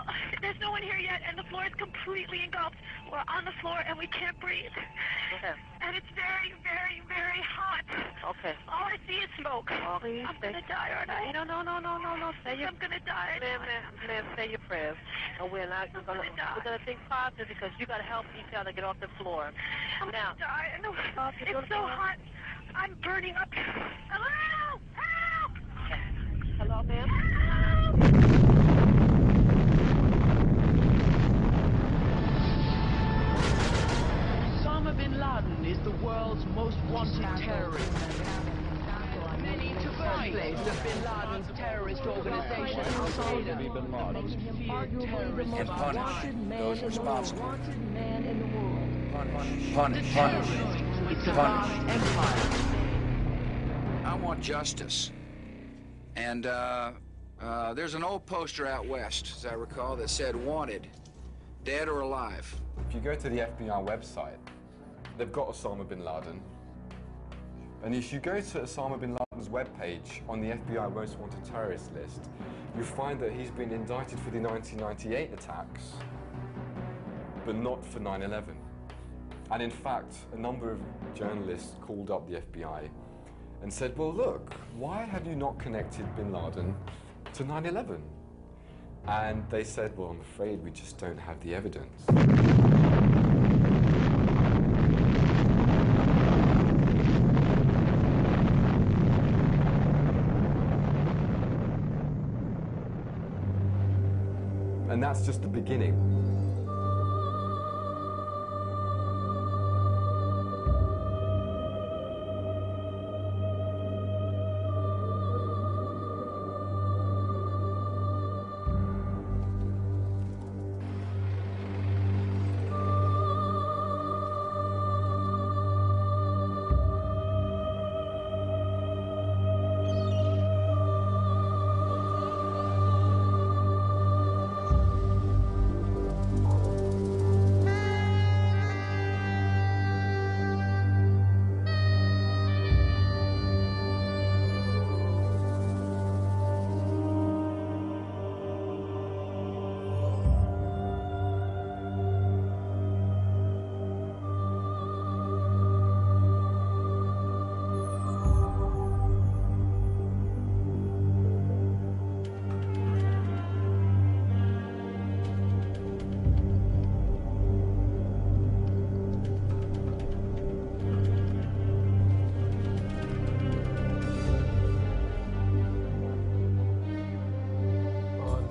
Well, there's no one here yet, and the floor is completely engulfed. We're on the floor, and we can't breathe. Okay. And it's very, very, very hot. Okay. All I see is smoke. Please I'm going to die, aren't I? No. I'm going to die. Ma'am, say your prayers. And we're gonna think positive because you gotta help each other get off the floor. I'm Now, going to die. I know. It's so hot. I'm burning up. Hello! Help! hello, ma'am? Osama bin Laden is the world's most wanted terrorist. Many to place of bin Laden's terrorist organization, Al-Qaeda, the most feared terrorist and punish those responsible. Punish. It's a vast empire. I want justice. And there's an old poster out west, as I recall, that said wanted, dead or alive. If you go to the FBI website, they've got Osama bin Laden. And if you go to Osama bin Laden's webpage on the FBI Most Wanted Terrorist list, you find that he's been indicted for the 1998 attacks, but not for 9/11. And in fact, a number of journalists called up the FBI and said, well, look, why have you not connected bin Laden to 9/11? And they said, well, I'm afraid we just don't have the evidence. And that's just the beginning.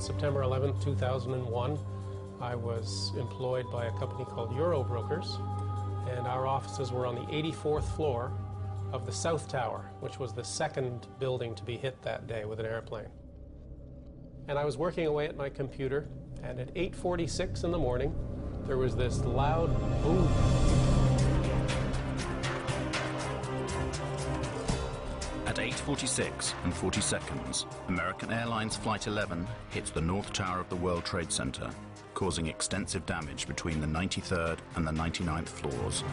September 11th, 2001, I was employed by a company called Eurobrokers, and our offices were on the 84th floor of the South Tower, which was the second building to be hit that day with an airplane. And I was working away at my computer, and at 8:46 in the morning, there was this loud boom. At 8:46 and 40 seconds, American Airlines Flight 11 hits the North Tower of the World Trade Center, causing extensive damage between the 93rd and the 99th floors.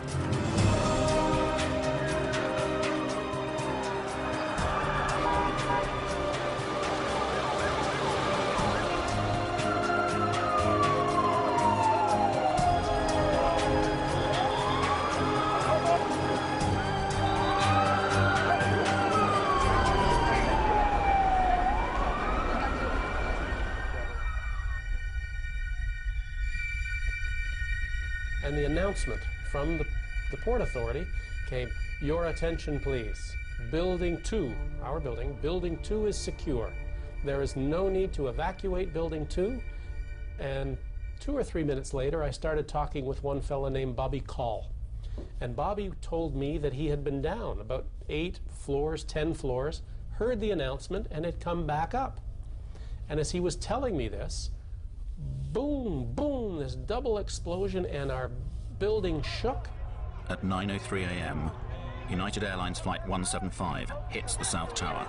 And the announcement from the Port Authority came, "Your attention please. Building 2, our building, Building 2 is secure. There is no need to evacuate Building 2. And 2 or 3 minutes later, I started talking with one fellow named Bobby Call. And Bobby told me that he had been down about 8 floors, 10 floors, heard the announcement, and had come back up. And as he was telling me this, boom, boom, this double explosion, and our building shook. At 9:03 a.m., United Airlines Flight 175 hits the South Tower.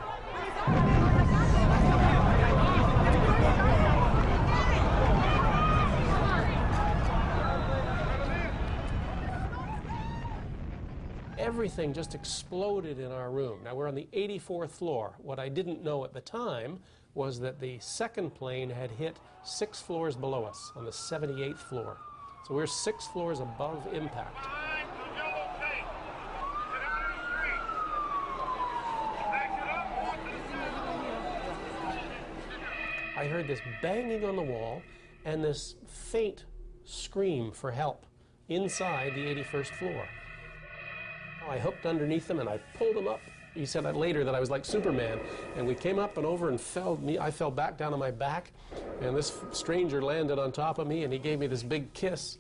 Everything just exploded in our room. Now, we're on the 84th floor. What I didn't know at the time was that the second plane had hit 6 floors below us on the 78th floor. So we're 6 floors above impact. I heard this banging on the wall and this faint scream for help inside the 81st floor. I hooked underneath him and I pulled him up. He said that later that I was like Superman. And we came up and over and I fell back down on my back, and this stranger landed on top of me and he gave me this big kiss.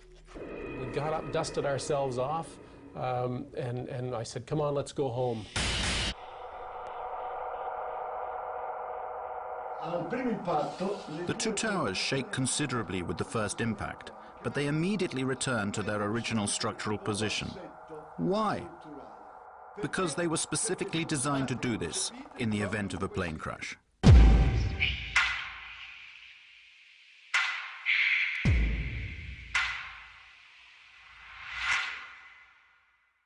We got up, dusted ourselves off, and I said, come on, let's go home. The two towers shake considerably with the first impact, but they immediately return to their original structural position. Why? Because they were specifically designed to do this in the event of a plane crash.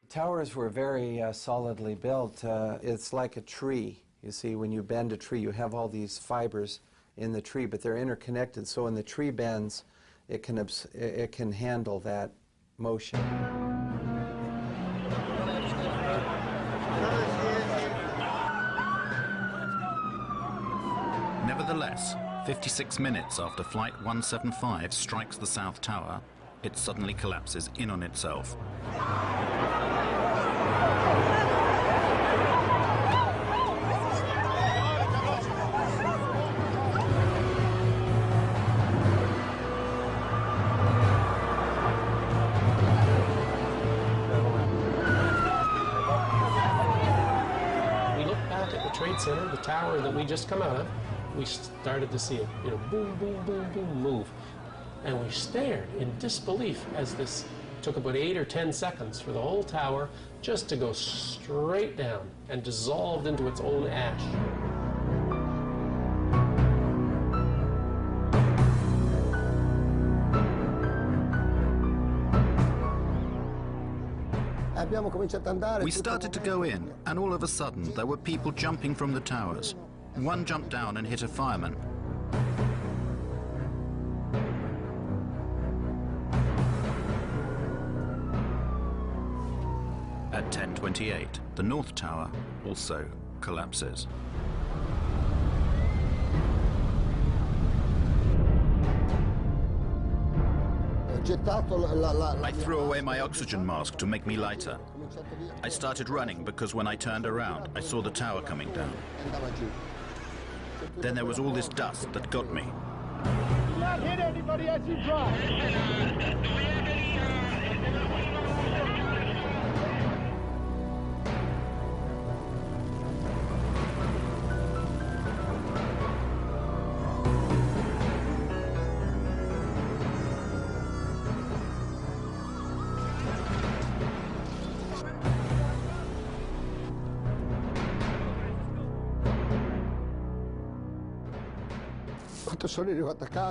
Towers were very solidly built. It's like a tree. You see, when you bend a tree, you have all these fibers in the tree, but they're interconnected. So when the tree bends, it can handle that motion. Nevertheless, 56 minutes after Flight 175 strikes the South Tower, it suddenly collapses in on itself. Center, the tower that we just come out of, we started to see it, boom, boom, boom, boom, move. And we stared in disbelief as this took about 8 or 10 seconds for the whole tower just to go straight down and dissolved into its own ash. We started to go in, and all of a sudden there were people jumping from the towers. One jumped down and hit a fireman. At 10:28, the North Tower also collapses. I threw away my oxygen mask to make me lighter. I started running because when I turned around, I saw the tower coming down. Then there was all this dust that got me. Do not hit anybody as you drive.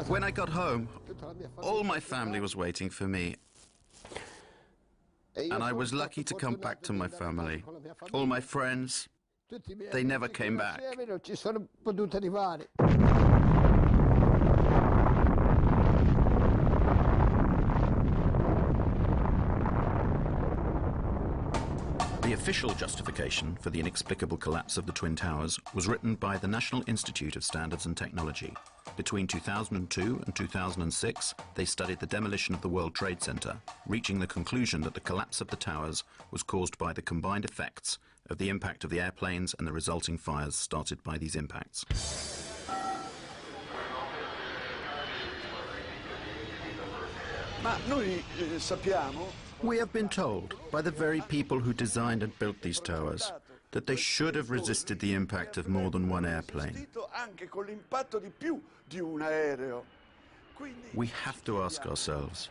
When I got home, all my family was waiting for me. And I was lucky to come back to my family. All my friends, they never came back. The official justification for the inexplicable collapse of the Twin Towers was written by the National Institute of Standards and Technology. Between 2002 and 2006, they studied the demolition of the World Trade Center, reaching the conclusion that the collapse of the towers was caused by the combined effects of the impact of the airplanes and the resulting fires started by these impacts. We have been told by the very people who designed and built these towers that they should have resisted the impact of more than one airplane. We have to ask ourselves,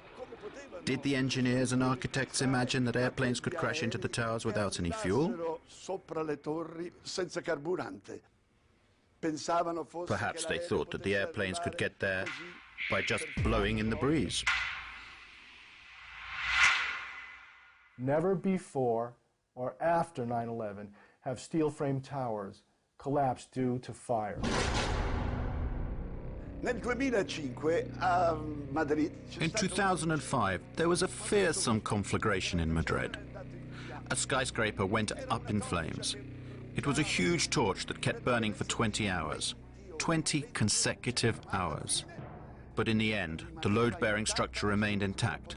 did the engineers and architects imagine that airplanes could crash into the towers without any fuel? Perhaps they thought that the airplanes could get there by just blowing in the breeze. Never before or after 9/11 have steel-frame towers collapsed due to fire. Nel 2005 a Madrid In 2005, there was a fearsome conflagration in Madrid. A skyscraper went up in flames. It was a huge torch that kept burning for 20 hours. 20 consecutive hours. But in the end, the load-bearing structure remained intact.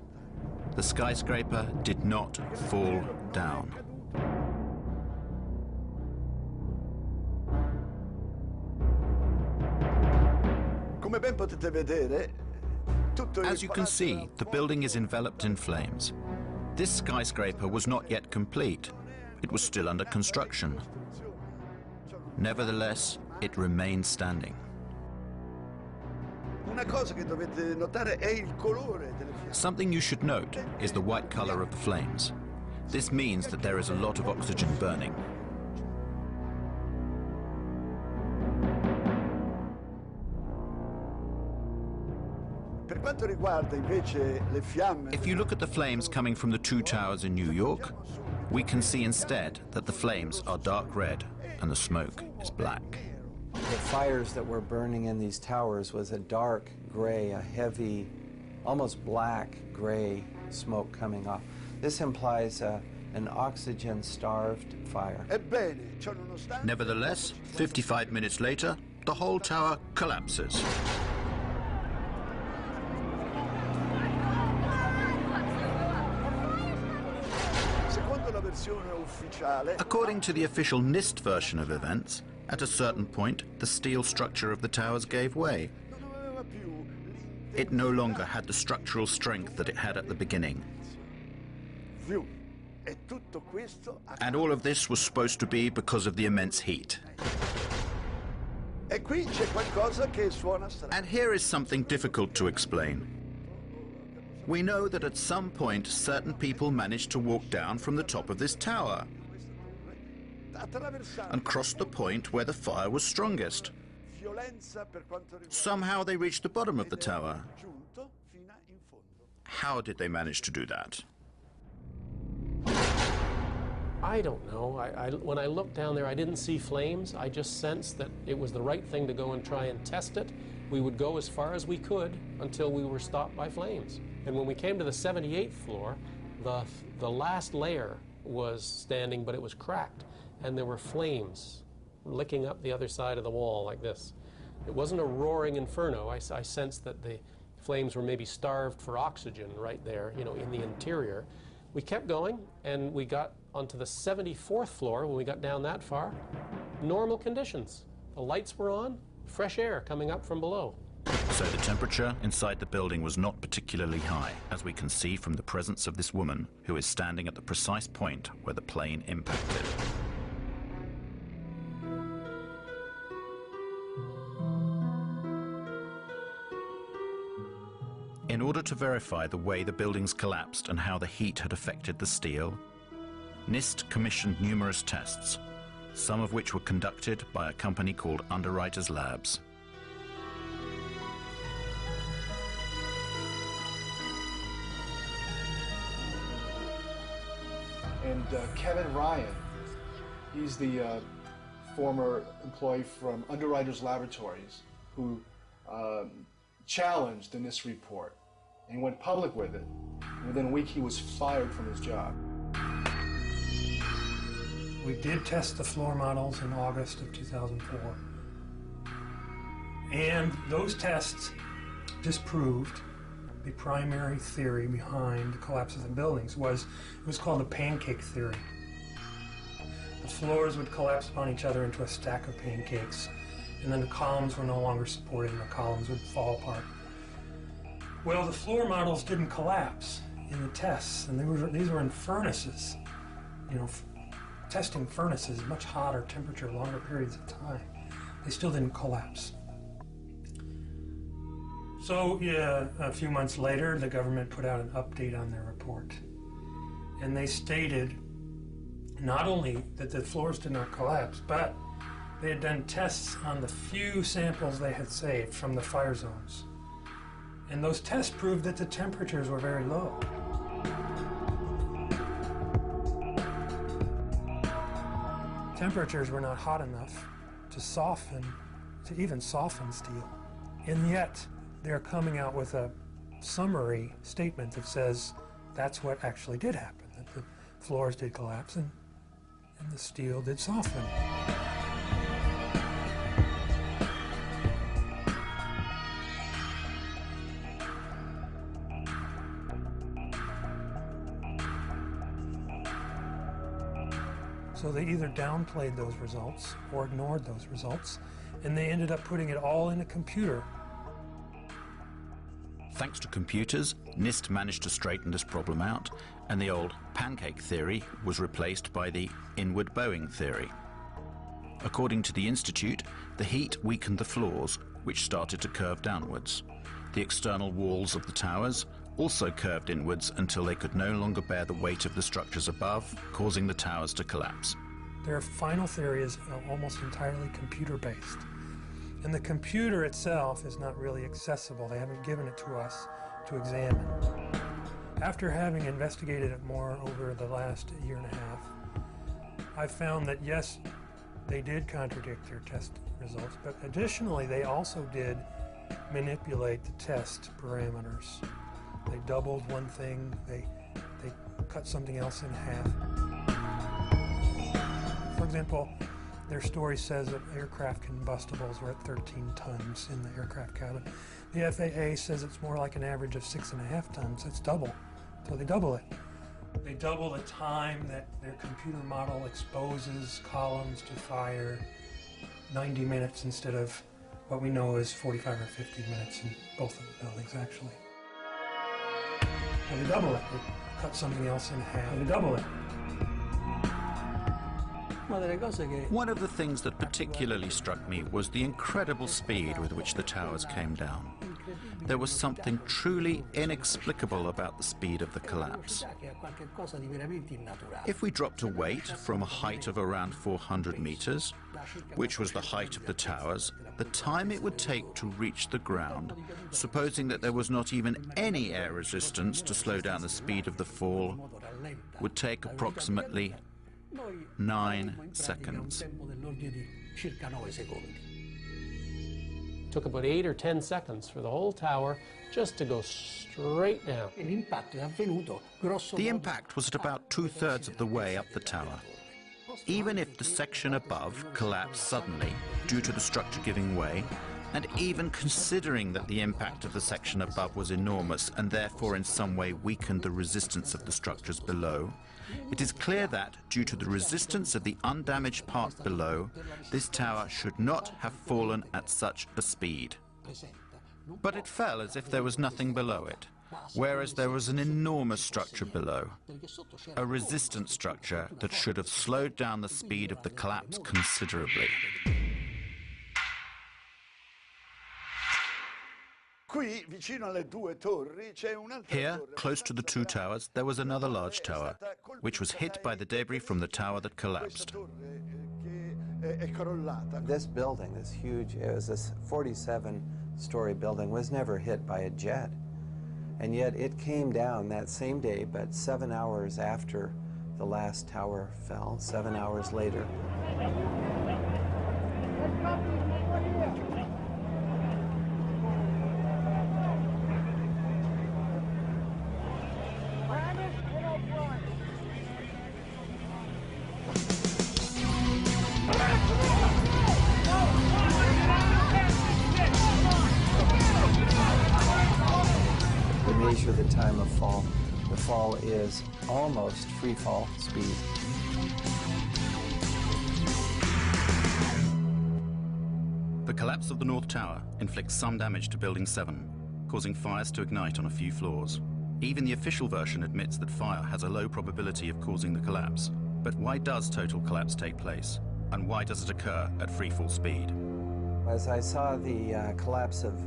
The skyscraper did not fall down. As you can see, the building is enveloped in flames. This skyscraper was not yet complete. It was still under construction. Nevertheless, it remained standing. Something you should note is the white color of the flames. This means that there is a lot of oxygen burning. If you look at the flames coming from the two towers in New York, we can see instead that the flames are dark red and the smoke is black. The fires that were burning in these towers was a dark gray, a heavy, almost black gray smoke coming off. This implies an oxygen-starved fire. Nevertheless, 55 minutes later, the whole tower collapses. According to the official NIST version of events, at a certain point, the steel structure of the towers gave way. It no longer had the structural strength that it had at the beginning. And all of this was supposed to be because of the immense heat. And here is something difficult to explain. We know that at some point certain people managed to walk down from the top of this tower and crossed the point where the fire was strongest. Somehow they reached the bottom of the tower. How did they manage to do that? I don't know. When I looked down there, I didn't see flames. I just sensed that it was the right thing to go and try and test it. We would go as far as we could until we were stopped by flames. And when we came to the 78th floor, the last layer was standing, but it was cracked. And there were flames licking up the other side of the wall like this. It wasn't a roaring inferno. I sensed that the flames were maybe starved for oxygen right there, you know, in the interior. We kept going, and we got onto the 74th floor. When we got down that far, normal conditions. The lights were on, fresh air coming up from below. So the temperature inside the building was not particularly high, as we can see from the presence of this woman who is standing at the precise point where the plane impacted. In order to verify the way the buildings collapsed and how the heat had affected the steel, NIST commissioned numerous tests, some of which were conducted by a company called Underwriters Labs. And Kevin Ryan, he's the former employee from Underwriters Laboratories who challenged the NIST report and went public with it. Within a week, he was fired from his job. We did test the floor models in August of 2004. And those tests disproved the primary theory behind the collapse of the buildings. It was called the pancake theory. The floors would collapse upon each other into a stack of pancakes, and then the columns were no longer supported and the columns would fall apart. Well, the floor models didn't collapse in the tests, and these were in furnaces. You know, testing furnaces, much hotter temperature, longer periods of time. They still didn't collapse. So, yeah, a few months later, the government put out an update on their report. And they stated not only that the floors did not collapse, but they had done tests on the few samples they had saved from the fire zones. And those tests proved that the temperatures were very low. Temperatures were not hot enough to even soften steel. And yet, they're coming out with a summary statement that says that's what actually did happen, that the floors did collapse and the steel did soften. So they either downplayed those results or ignored those results, and they ended up putting it all in a computer. Thanks to computers, NIST managed to straighten this problem out, and the old pancake theory was replaced by the inward bowing theory. According to the Institute, the heat weakened the floors, which started to curve downwards. The external walls of the towers also curved inwards until they could no longer bear the weight of the structures above, causing the towers to collapse. Their final theory is almost entirely computer-based. And the computer itself is not really accessible. They haven't given it to us to examine. After having investigated it more over the last year and a half, I found that yes, they did contradict their test results, but additionally they also did manipulate the test parameters. They doubled one thing, they cut something else in half. For example, their story says that aircraft combustibles were at 13 tons in the aircraft cabin. The FAA says it's more like an average of 6.5 tons. It's double. So they double it. They double the time that their computer model exposes columns to fire, 90 minutes instead of what we know is 45 or 50 minutes in both of the buildings, actually. Well, they double it. They cut something else in half. They double it. One of the things that particularly struck me was the incredible speed with which the towers came down. There was something truly inexplicable about the speed of the collapse. If we dropped a weight from a height of around 400 meters, which was the height of the towers, the time it would take to reach the ground, supposing that there was not even any air resistance to slow down the speed of the fall, would take approximately 9 seconds. Took about 8 or 10 seconds for the whole tower just to go straight down. The impact was at about 2/3 of the way up the tower. Even if the section above collapsed suddenly due to the structure giving way, and even considering that the impact of the section above was enormous and therefore in some way weakened the resistance of the structures below, it is clear that, due to the resistance of the undamaged part below, this tower should not have fallen at such a speed. But it fell as if there was nothing below it, whereas there was an enormous structure below, a resistant structure that should have slowed down the speed of the collapse considerably. Here, close to the two towers, there was another large tower, which was hit by the debris from the tower that collapsed. This building, this huge, it was this 47-story building, was never hit by a jet. And yet it came down that same day, but 7 hours after the last tower fell, 7 hours later. Measure the time of fall. The fall is almost free fall speed. The collapse of the North Tower inflicts some damage to Building 7, causing fires to ignite on a few floors. Even the official version admits that fire has a low probability of causing the collapse. But why does total collapse take place? And why does it occur at free fall speed? As I saw the collapse of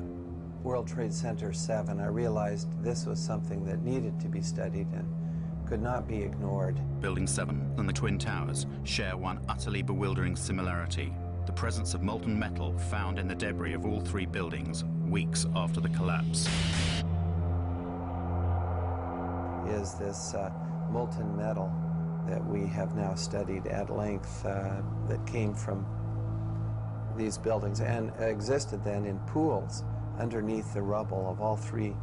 World Trade Center 7, I realized this was something that needed to be studied and could not be ignored. Building 7 and the Twin Towers share one utterly bewildering similarity: the presence of molten metal found in the debris of all three buildings weeks after the collapse. Is this molten metal that we have now studied at length that came from these buildings and existed then in pools underneath the rubble of all three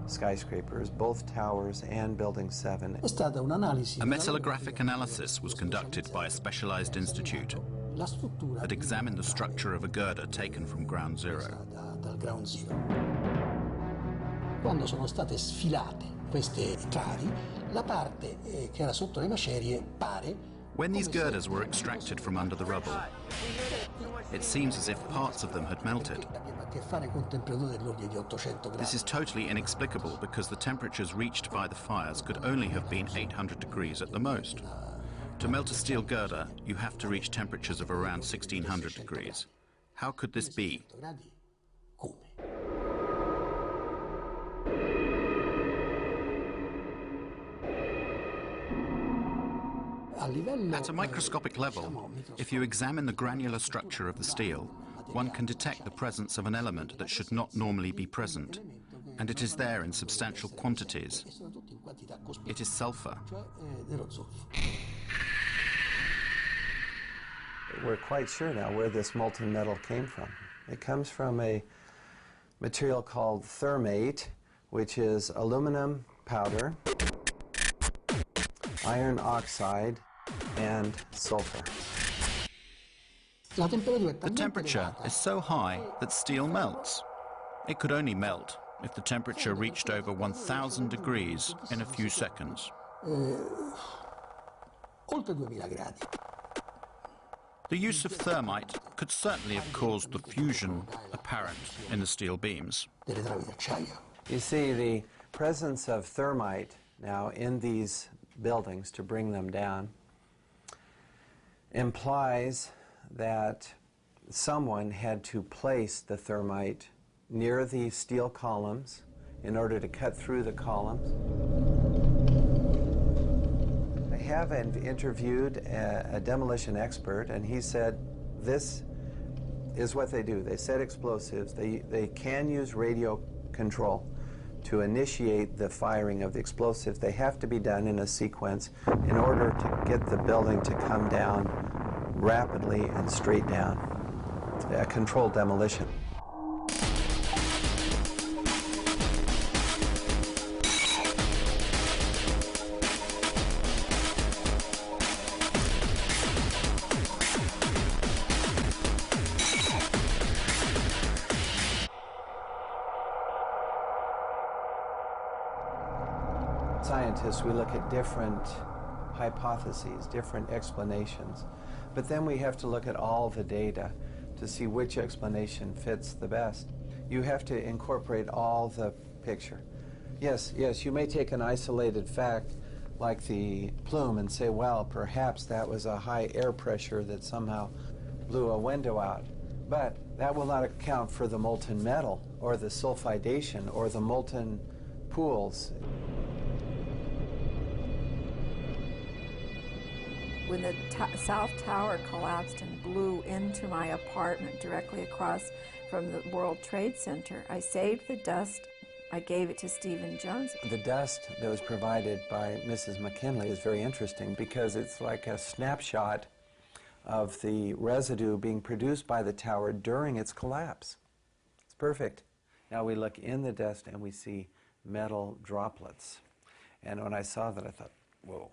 skyscrapers, both towers and Building 7. A metallographic analysis was conducted by a specialized institute that examined the structure of a girder taken from ground zero. Quando sono state sfilate queste travi, la parte che era sotto le macerie pare. When these girders were extracted from under the rubble, it seems as if parts of them had melted. This is totally inexplicable because the temperatures reached by the fires could only have been 800 degrees at the most. To melt a steel girder, you have to reach temperatures of around 1600 degrees. How could this be? At a microscopic level, if you examine the granular structure of the steel, one can detect the presence of an element that should not normally be present, and it is there in substantial quantities. It is sulfur. We're quite sure now where this molten metal came from. It comes from a material called thermate, which is aluminum powder, iron oxide, and sulfur. The temperature is so high that steel melts. It could only melt if the temperature reached over 1000 degrees in a few seconds. The use of thermite could certainly have caused the fusion apparent in the steel beams. You see, the presence of thermite now in these buildings to bring them down implies that someone had to place the thermite near the steel columns in order to cut through the columns. I have interviewed a demolition expert, and he said this is what they do. They set explosives. They can use radio control to initiate the firing of the explosives. They have to be done in a sequence in order to get the building to come down rapidly and straight down. A controlled demolition. Scientists, we look at different hypotheses, different explanations, but then we have to look at all the data to see which explanation fits the best. You have to incorporate all the picture. Yes, you may take an isolated fact like the plume and say, well, perhaps that was a high air pressure that somehow blew a window out, but that will not account for the molten metal or the sulfidation or the molten pools. When the South Tower collapsed and blew into my apartment directly across from the World Trade Center, I saved the dust. I gave it to Stephen Jones. The dust that was provided by Mrs. McKinley is very interesting because it's like a snapshot of the residue being produced by the tower during its collapse. It's perfect. Now we look in the dust and we see metal droplets. And when I saw that, I thought, whoa.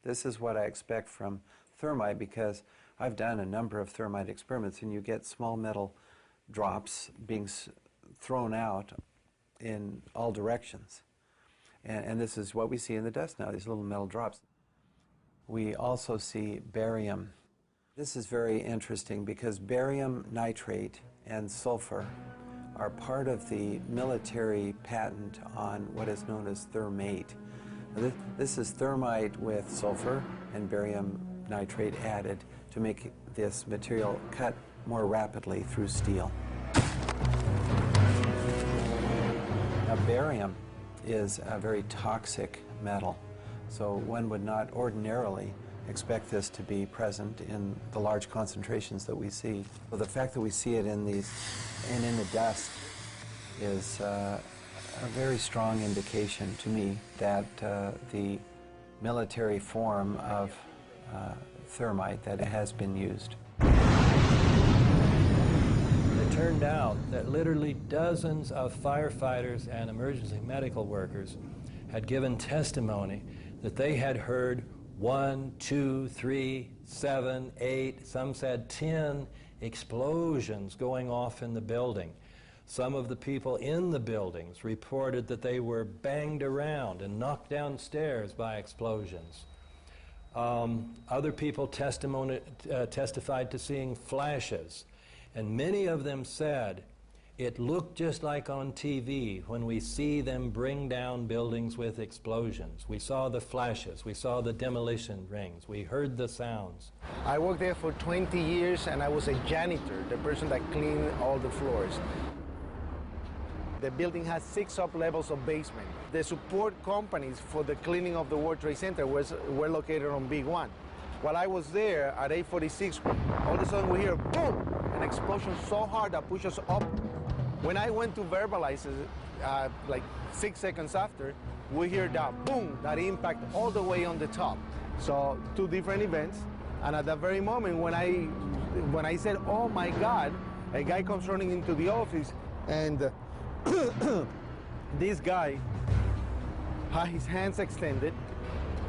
This is what I expect from thermite because I've done a number of thermite experiments and you get small metal drops being thrown out in all directions. And this is what we see in the dust now, these little metal drops. We also see barium. This is very interesting because barium nitrate and sulfur are part of the military patent on what is known as thermate. This is thermite with sulfur and barium nitrate added to make this material cut more rapidly through steel. Now, barium is a very toxic metal, so one would not ordinarily expect this to be present in the large concentrations that we see. So the fact that we see it in these and in the dust is a very strong indication to me that the military form of thermite that has been used. The turned out that literally dozens of firefighters and emergency medical workers had given testimony that they had heard 1, 2, 3, 7, 8, some said 10 explosions going off in the building. Some of the people in the buildings reported that they were banged around and knocked downstairs by explosions. Other people testified to seeing flashes, and many of them said it looked just like on TV when we see them bring down buildings with explosions. We saw the flashes, we saw the demolition rings, we heard the sounds. I worked there for 20 years and I was a janitor, the person that cleaned all the floors. The building has 6 sub-levels of basement. The support companies for the cleaning of the World Trade Center were located on Big 1. While I was there at 8:46, all of a sudden we hear boom, an explosion so hard that pushed us up. When I went to verbalize it, like 6 seconds after, we hear that boom, that impact all the way on the top. So 2 different events, and at that very moment when I said, oh my God, a guy comes running into the office, and this guy had his hands extended,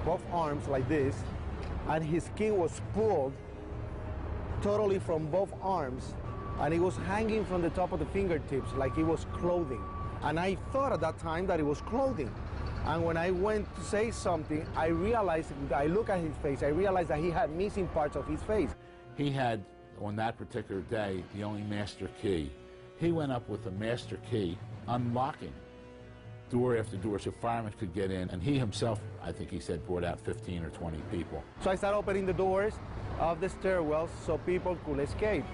both arms like this, and his skin was pulled totally from both arms, and it was hanging from the top of the fingertips like it was clothing. And I thought at that time that it was clothing. And when I went to say something, I realized, I looked at his face, I realized that he had missing parts of his face. He had, on that particular day, the only master key. He went up with a master key, unlocking door after door so firemen could get in, and he himself, I think he said, brought out 15 or 20 people. So I started opening the doors of the stairwells so people could escape.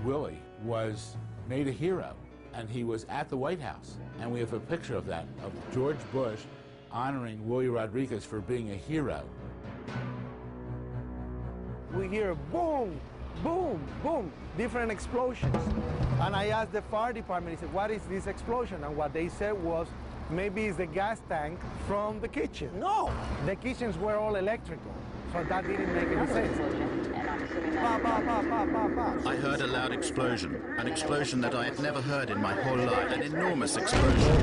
Willie was made a hero, and he was at the White House, and we have a picture of that, of George Bush honoring Willie Rodriguez for being a hero. We hear boom, boom, boom, different explosions. And I asked the fire department, he said, what is this explosion? And what they said was, maybe it's the gas tank from the kitchen. No, the kitchens were all electrical, so that didn't make any sense. I heard a loud explosion, an explosion that I had never heard in my whole life, an enormous explosion.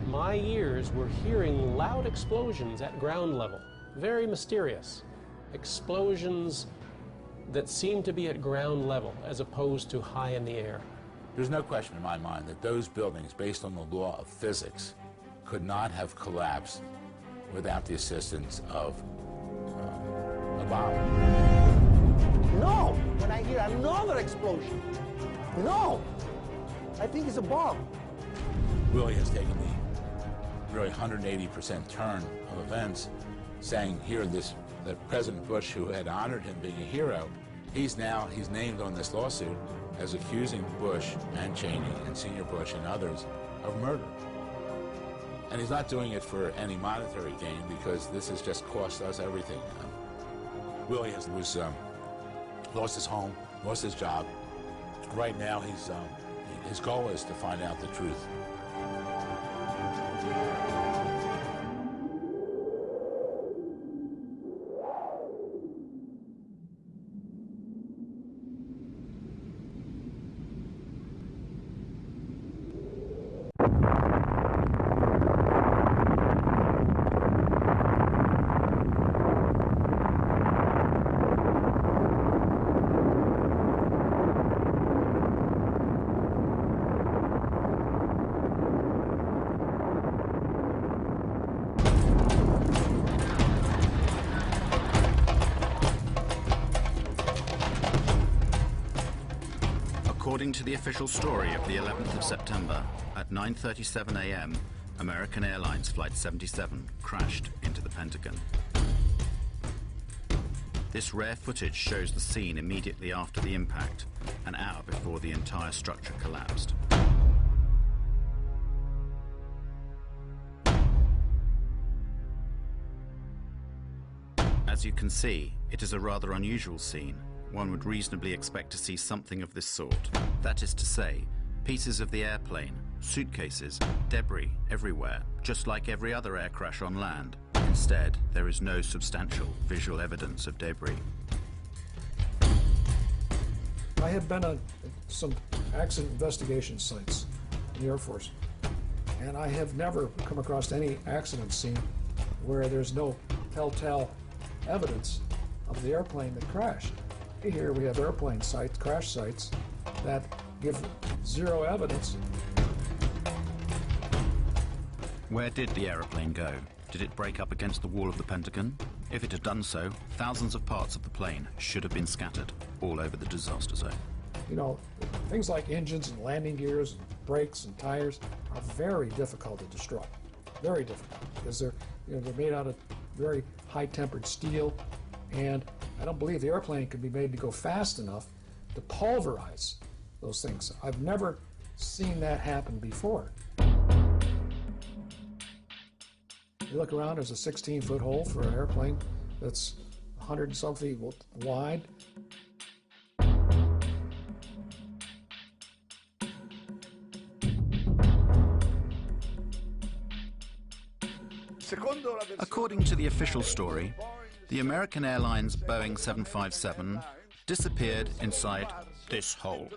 My ears were hearing loud explosions at ground level, very mysterious. Explosions that seemed to be at ground level as opposed to high in the air. There's no question in my mind that those buildings, based on the law of physics, could not have collapsed without the assistance of a bomb. No! When I hear another explosion, no! I think it's a bomb. Willie has taken the really 180% turn of events, saying here that President Bush, who had honored him being a hero, he's named on this lawsuit as accusing Bush and Cheney and Senior Bush and others of murder. And he's not doing it for any monetary gain because this has just cost us everything. Willie has lost his home, lost his job. Right now, his goal is to find out the truth. According to the official story of the 11th of September, at 9:37 a.m., American Airlines Flight 77 crashed into the Pentagon. This rare footage shows the scene immediately after the impact, an hour before the entire structure collapsed. As you can see, it is a rather unusual scene. One would reasonably expect to see something of this sort. That is to say, pieces of the airplane, suitcases, debris everywhere, just like every other air crash on land. Instead, there is no substantial visual evidence of debris. I have been on some accident investigation sites in the Air Force, and I have never come across any accident scene where there's no telltale evidence of the airplane that crashed. Here we have airplane sites, crash sites, that give zero evidence. Where did the aeroplane go? Did it break up against the wall of the Pentagon? If it had done so, thousands of parts of the plane should have been scattered all over the disaster zone. You know, things like engines and landing gears and brakes and tires are very difficult to destroy. Very difficult, because they're made out of very high-tempered steel, and I don't believe the airplane can be made to go fast enough to pulverize those things. I've never seen that happen before. You look around, there's a 16-foot hole for an airplane that's 100 and some feet wide. According to the official story, the American Airlines Boeing 757 disappeared inside this hole.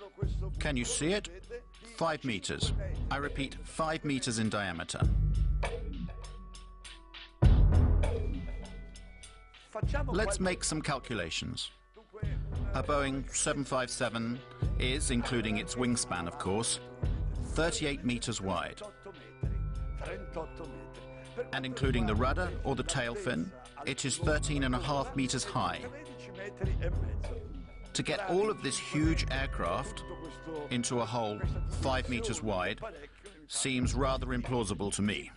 Can you see it? 5 meters. I repeat, 5 meters in diameter. Let's make some calculations. A Boeing 757 is, including its wingspan of course, 38 meters wide. And including the rudder or the tail fin, it is 13.5 meters high. To get all of this huge aircraft into a hole 5 meters wide seems rather implausible to me.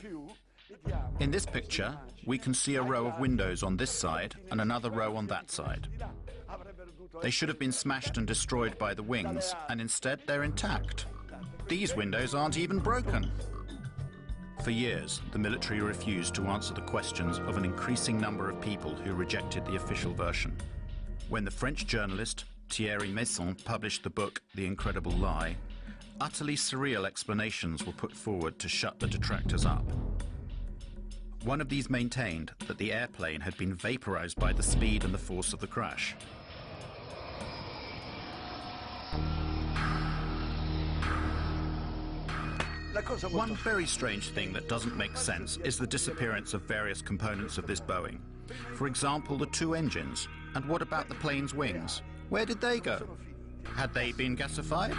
In this picture, we can see a row of windows on this side and another row on that side. They should have been smashed and destroyed by the wings, and instead they're intact. These windows aren't even broken. For years, the military refused to answer the questions of an increasing number of people who rejected the official version. When the French journalist Thierry Meyssan published the book The Incredible Lie, utterly surreal explanations were put forward to shut the detractors up. One of these maintained that the airplane had been vaporized by the speed and the force of the crash. One very strange thing that doesn't make sense is the disappearance of various components of this Boeing. For example, the 2 engines. And what about the plane's wings? Where did they go? Had they been gasified?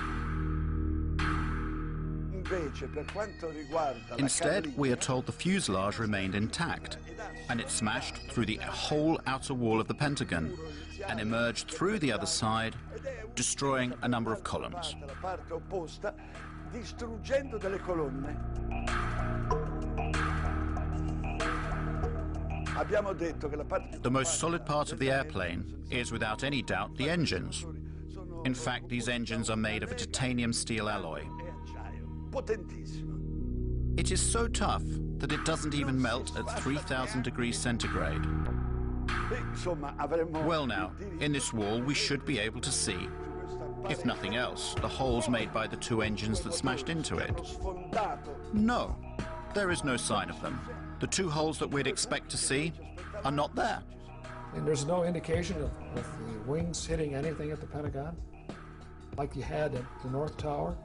Instead, we are told the fuselage remained intact, and it smashed through the whole outer wall of the Pentagon and emerged through the other side, destroying a number of columns. The most solid part of the airplane is, without any doubt, the engines. In fact, these engines are made of a titanium steel alloy. It is so tough that it doesn't even melt at 3,000 degrees centigrade. Well now, in this wall we should be able to see, if nothing else, the holes made by the 2 engines that smashed into it. No, there is no sign of them. The 2 holes that we'd expect to see are not there. And there's no indication of the wings hitting anything at the Pentagon, like you had at the North Tower.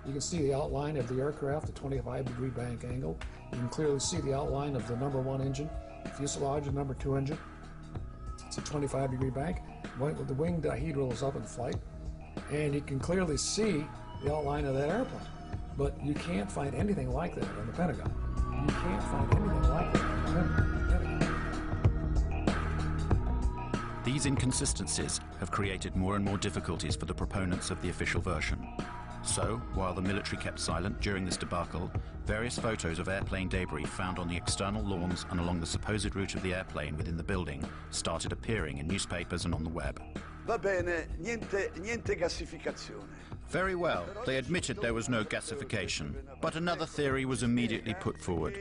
You can see the outline of the aircraft, the 25-degree bank angle. You can clearly see the outline of the number 1 engine, the fuselage, the number 2 engine. It's a 25-degree bank. The wing dihedral is up in flight, and you can clearly see the outline of that airplane. But you can't find anything like that in the Pentagon. You can't find anything like that in the Pentagon. These inconsistencies have created more and more difficulties for the proponents of the official version. So, while the military kept silent during this debacle, various photos of airplane debris found on the external lawns and along the supposed route of the airplane within the building started appearing in newspapers and on the web. Va bene, niente gassificazione. Very well, they admitted there was no gasification, but another theory was immediately put forward.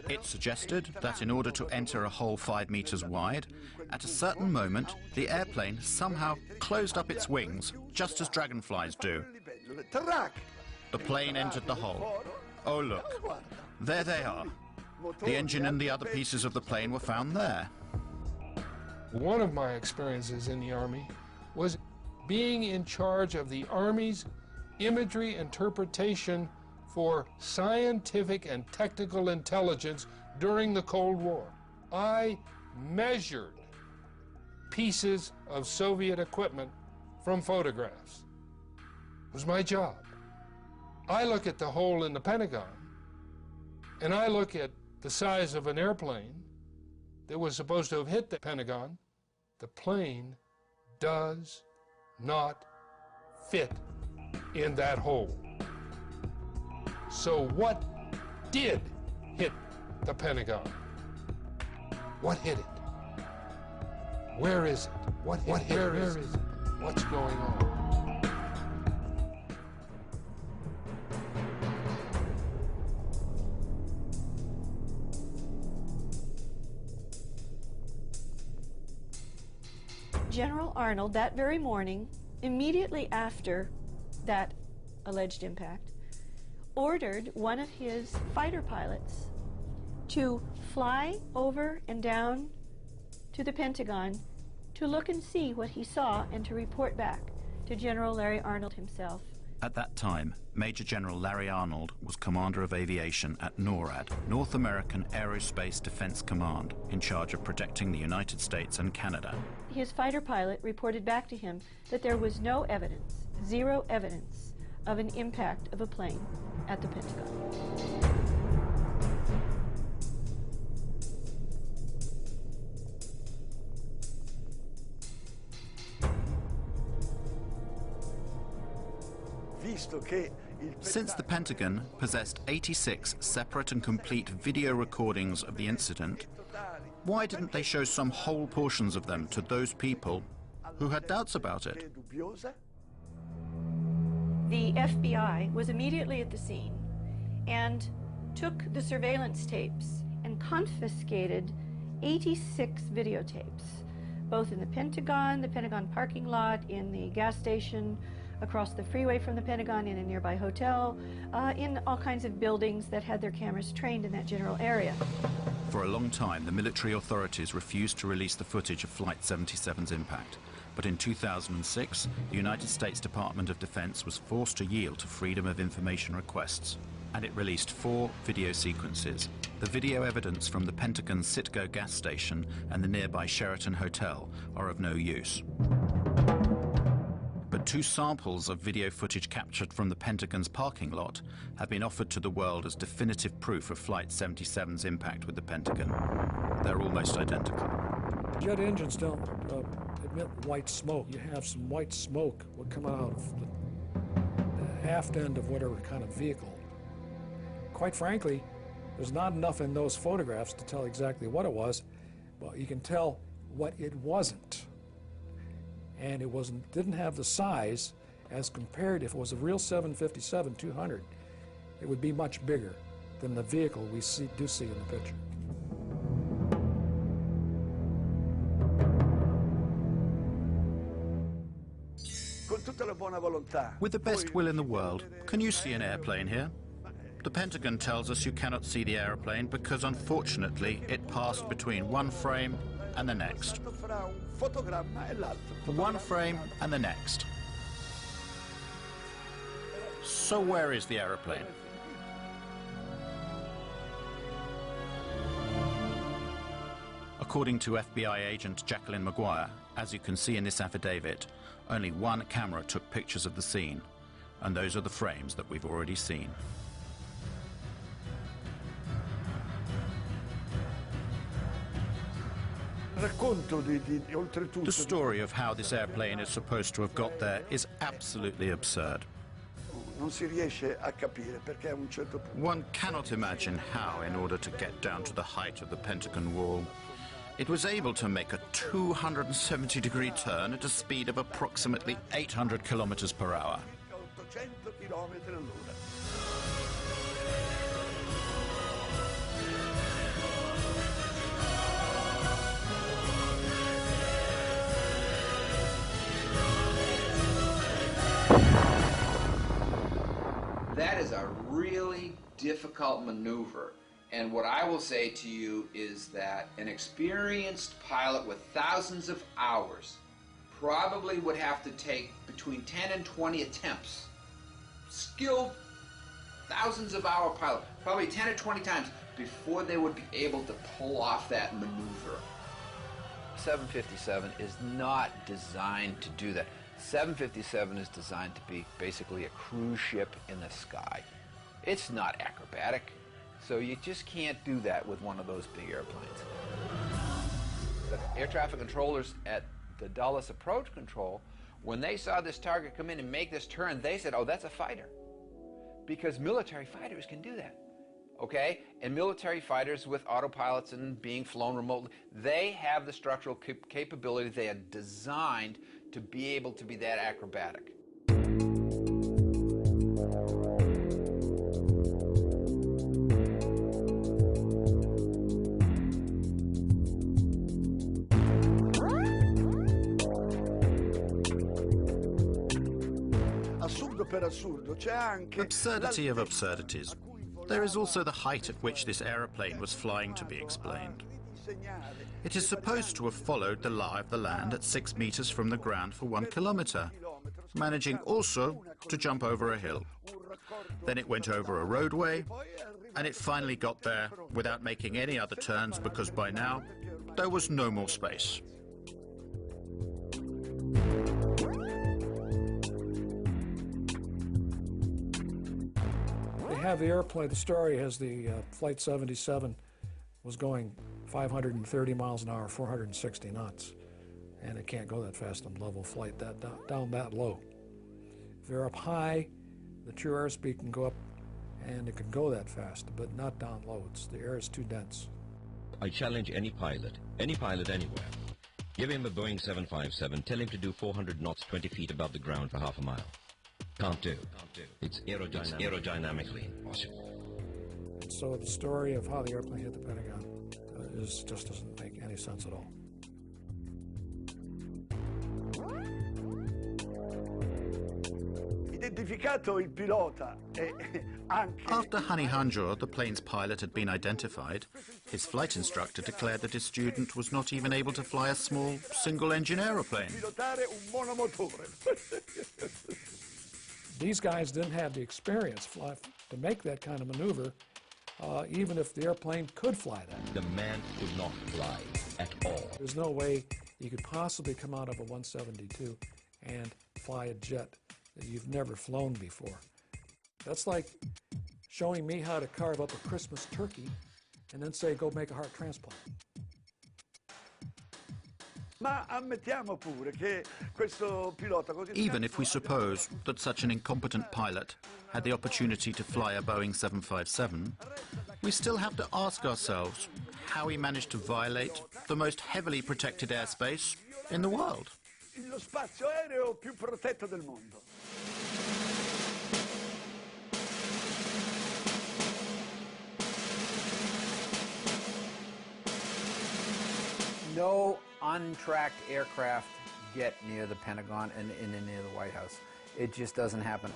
It suggested that in order to enter a hole 5 meters wide, at a certain moment, the airplane somehow closed up its wings, just as dragonflies do. The plane entered the hole. Oh look, there they are. The engine and the other pieces of the plane were found there. One of my experiences in the Army was being in charge of the Army's imagery interpretation for scientific and technical intelligence during the Cold War. I measured pieces of Soviet equipment from photographs. It was my job. I look at the hole in the Pentagon, and I look at the size of an airplane that was supposed to have hit the Pentagon. The plane does not fit in that hole. So what did hit the Pentagon? What hit it? Where is it? What hit it? Where is it? What's going on? General Arnold, that very morning, immediately after that alleged impact, ordered one of his fighter pilots to fly over and down to the Pentagon to look and see what he saw and to report back to General Larry Arnold himself. At that time, Major General Larry Arnold was Commander of Aviation at NORAD, North American Aerospace Defense Command, in charge of protecting the United States and Canada. His fighter pilot reported back to him that there was no evidence, zero evidence, of an impact of a plane at the Pentagon. Since the Pentagon possessed 86 separate and complete video recordings of the incident, why didn't they show some whole portions of them to those people who had doubts about it? The FBI was immediately at the scene and took the surveillance tapes and confiscated 86 videotapes, both in the Pentagon parking lot, in the gas station, across the freeway from the Pentagon, in a nearby hotel, in all kinds of buildings that had their cameras trained in that general area. For a long time, the military authorities refused to release the footage of Flight 77's impact. But in 2006, the United States Department of Defense was forced to yield to Freedom of Information requests, and it released 4 video sequences. The video evidence from the Pentagon's Citgo gas station and the nearby Sheraton Hotel are of no use. But 2 samples of video footage captured from the Pentagon's parking lot have been offered to the world as definitive proof of Flight 77's impact with the Pentagon. They're almost identical. Jet engines don't emit white smoke. You have some white smoke would come out of the aft end of whatever kind of vehicle. Quite frankly, there's not enough in those photographs to tell exactly what it was, but you can tell what it wasn't. And it didn't have the size as compared, if it was a real 757-200, it would be much bigger than the vehicle we do see in the picture. With the best will in the world, can you see an airplane here? The Pentagon tells us you cannot see the airplane because, unfortunately, it passed between one frame and the next. One frame and the next. So where is the aeroplane? According to FBI agent Jacqueline Maguire, as you can see in this affidavit, only one camera took pictures of the scene, and those are the frames that we've already seen. The story of how this airplane is supposed to have got there is absolutely absurd. One cannot imagine how, in order to get down to the height of the Pentagon wall, it was able to make a 270-degree turn at a speed of approximately 800 kilometers per hour. That is a really difficult maneuver. And what I will say to you is that an experienced pilot with thousands of hours probably would have to take between 10 and 20 attempts. Skilled, thousands of hour pilot, probably 10 or 20 times before they would be able to pull off that maneuver. 757 is not designed to do that. 757 is designed to be basically a cruise ship in the sky. It's not acrobatic, so you just can't do that with one of those big airplanes. The air traffic controllers at the Dulles Approach Control, when they saw this target come in and make this turn, they said, oh, that's a fighter. Because military fighters can do that, okay? And military fighters with autopilots and being flown remotely, they have the structural capability. They are designed to be able to be that acrobatic. Absurdity of absurdities. There is also the height at which this aeroplane was flying to be explained. It is supposed to have followed the lie of the land at 6 meters from the ground for 1 kilometer, managing also to jump over a hill. Then it went over a roadway, and it finally got there without making any other turns because by now there was no more space. They have the airplane, the story has the Flight 77 was going 530 miles an hour, 460 knots, and it can't go that fast on level flight, down that low. If they're up high, the true airspeed can go up, and it can go that fast, but not down low. The air is too dense. I challenge any pilot anywhere. Give him a Boeing 757, tell him to do 400 knots 20 feet above the ground for half a mile. Can't do. It's aerodynamically impossible. And so the story of how the airplane hit the Pentagon just doesn't make any sense at all. After Hani Hanjour, the plane's pilot, had been identified, his flight instructor declared that his student was not even able to fly a small single-engine aeroplane. These guys didn't have the experience to make that kind of maneuver, even if the airplane could fly that. The man could not fly at all. There's no way you could possibly come out of a 172 and fly a jet that you've never flown before. That's like showing me how to carve up a Christmas turkey and then say, go make a heart transplant. Even if we suppose that such an incompetent pilot had the opportunity to fly a Boeing 757, we still have to ask ourselves how he managed to violate the most heavily protected airspace in the world. Lo spazio aereo più protetto del mondo. No untracked aircraft get near the Pentagon and near the White House. It just doesn't happen.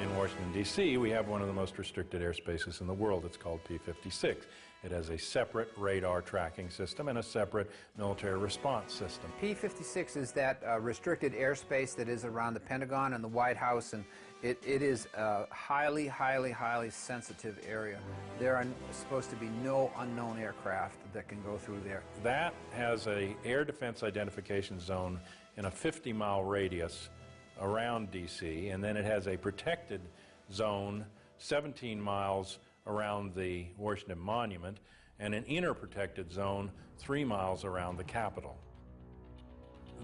In Washington, D.C., we have one of the most restricted airspaces in the world. It's called P-56. It has a separate radar tracking system and a separate military response system. P-56 is that restricted airspace that is around the Pentagon and the White House, and it is a highly, highly, highly sensitive area. There are supposed to be no unknown aircraft that can go through there. That has an air defense identification zone in a 50-mile radius around D.C., and then it has a protected zone 17 miles around the Washington Monument and an inner protected zone 3 miles around the Capitol.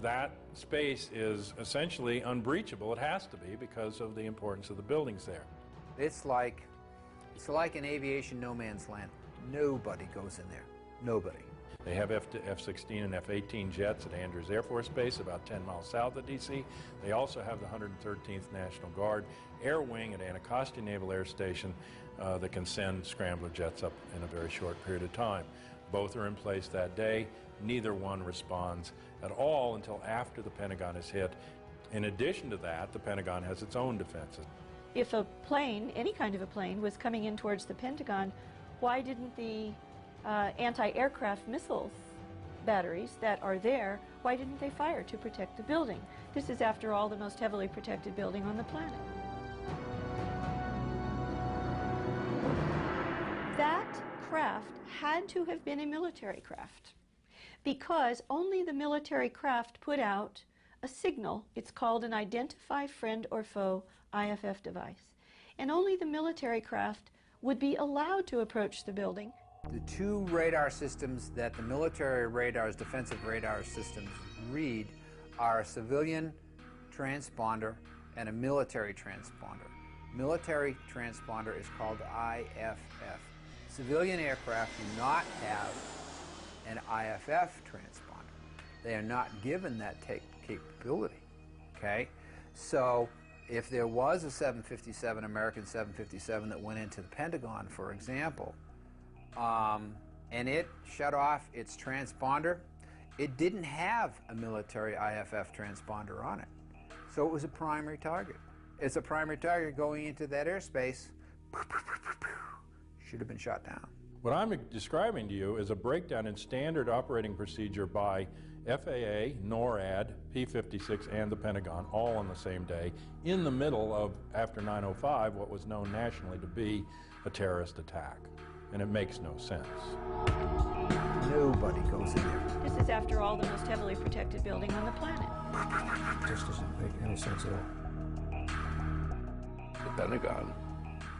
That space is essentially unbreachable. It has to be because of the importance of the buildings there. It's like an aviation no man's land. Nobody goes in there. Nobody. They have F-16 and F-18 jets at Andrews Air Force Base about 10 miles south of D.C. They also have the 113th National Guard Air Wing at Anacostia Naval Air Station that can send scrambler jets up in a very short period of time. Both are in place that day. Neither one responds at all until after the Pentagon is hit. In addition to that, the Pentagon has its own defenses. If a plane, any kind of a plane, was coming in towards the Pentagon, why didn't the anti-aircraft missiles batteries that are there, why didn't they fire to protect the building? This is, after all, the most heavily protected building on the planet. That craft had to have been a military craft, because only the military craft put out a signal. It's called an Identify Friend or Foe IFF device. And only the military craft would be allowed to approach the building. The two radar systems that the military radars, defensive radar systems, read are a civilian transponder and a military transponder. Military transponder is called IFF. Civilian aircraft do not have an IFF transponder. They are not given that capability, okay? So if there was a 757, American 757 that went into the Pentagon, for example, and it shut off its transponder, it didn't have a military IFF transponder on it. So it was a primary target. It's a primary target going into that airspace, should have been shot down. What I'm describing to you is a breakdown in standard operating procedure by FAA, NORAD, P-56, and the Pentagon, all on the same day, in the middle of, after 9/05, what was known nationally to be a terrorist attack. And it makes no sense. Nobody goes in there. This is, after all, the most heavily protected building on the planet. It just doesn't make any sense at all. The Pentagon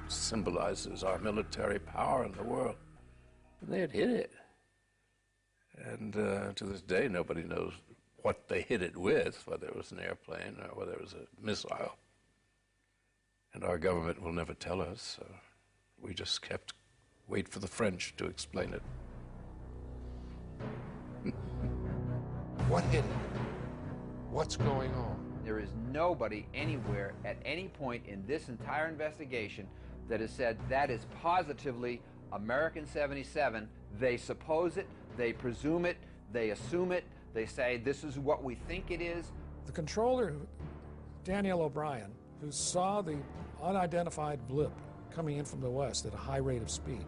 symbolizes our military power in the world. And they had hit it. And to this day, nobody knows what they hit it with, whether it was an airplane or whether it was a missile. And our government will never tell us. So we just wait for the French to explain it. What hit it? What's going on? There is nobody anywhere at any point in this entire investigation that has said that is positively American 77. They suppose it, they presume it, they assume it, they say this is what we think it is. The controller, Daniel O'Brien, who saw the unidentified blip coming in from the west at a high rate of speed,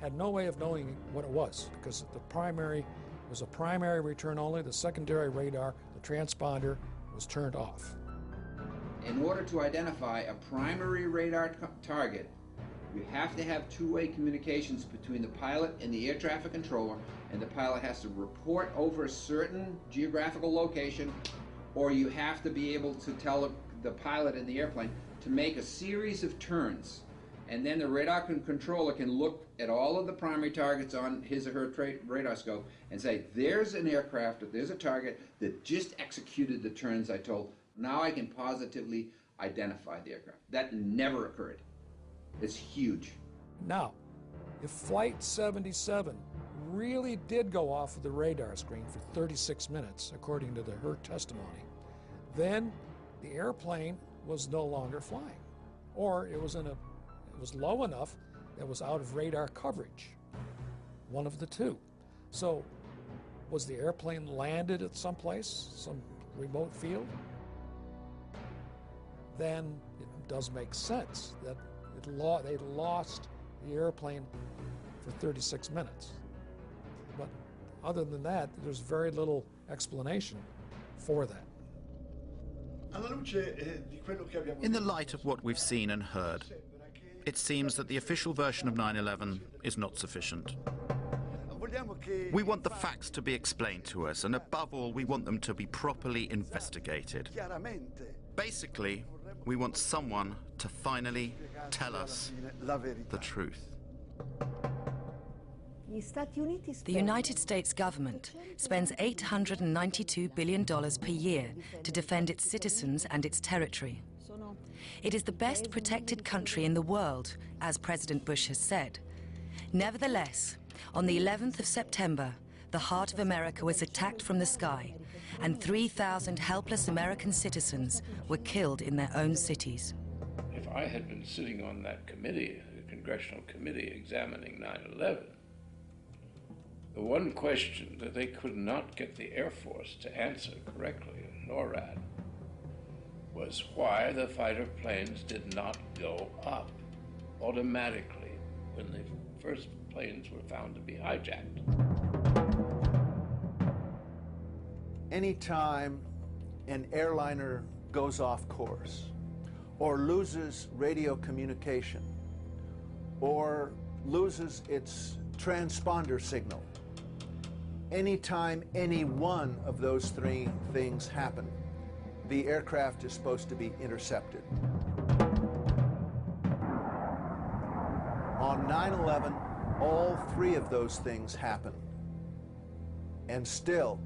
had no way of knowing what it was, because the primary was a primary return only. The secondary radar, the transponder, was turned off. In order to identify a primary radar target, you have to have two-way communications between the pilot and the air traffic controller, and the pilot has to report over a certain geographical location, or you have to be able to tell the pilot in the airplane to make a series of turns. And then the radar controller can look at all of the primary targets on his or her radar scope and say, there's an aircraft, or there's a target that just executed the turns I told. Now I can positively identify the aircraft. That never occurred. It's huge. Now, if Flight 77 really did go off of the radar screen for 36 minutes, according to her testimony, then the airplane was no longer flying, or it was low enough that it was out of radar coverage. One of the two. So, was the airplane landed at some place, some remote field? Then it does make sense that they lost the airplane for 36 minutes. But other than that, there's very little explanation for that. In the light of what we've seen and heard, it seems that the official version of 9/11 is not sufficient. We want the facts to be explained to us, and above all, we want them to be properly investigated. Basically, we want someone to finally tell us the truth. The United States government spends $892 billion per year to defend its citizens and its territory. It is the best protected country in the world, as President Bush has said. Nevertheless, on the 11th of September, the heart of America was attacked from the sky, and 3,000 helpless American citizens were killed in their own cities. If I had been sitting on that committee, the congressional committee examining 9/11, the one question that they could not get the Air Force to answer correctly, NORAD, was why the fighter planes did not go up automatically when the first planes were found to be hijacked. Anytime an airliner goes off course, or loses radio communication, or loses its transponder signal, anytime any one of those three things happen, the aircraft is supposed to be intercepted. On 9/11, all three of those things happened, and still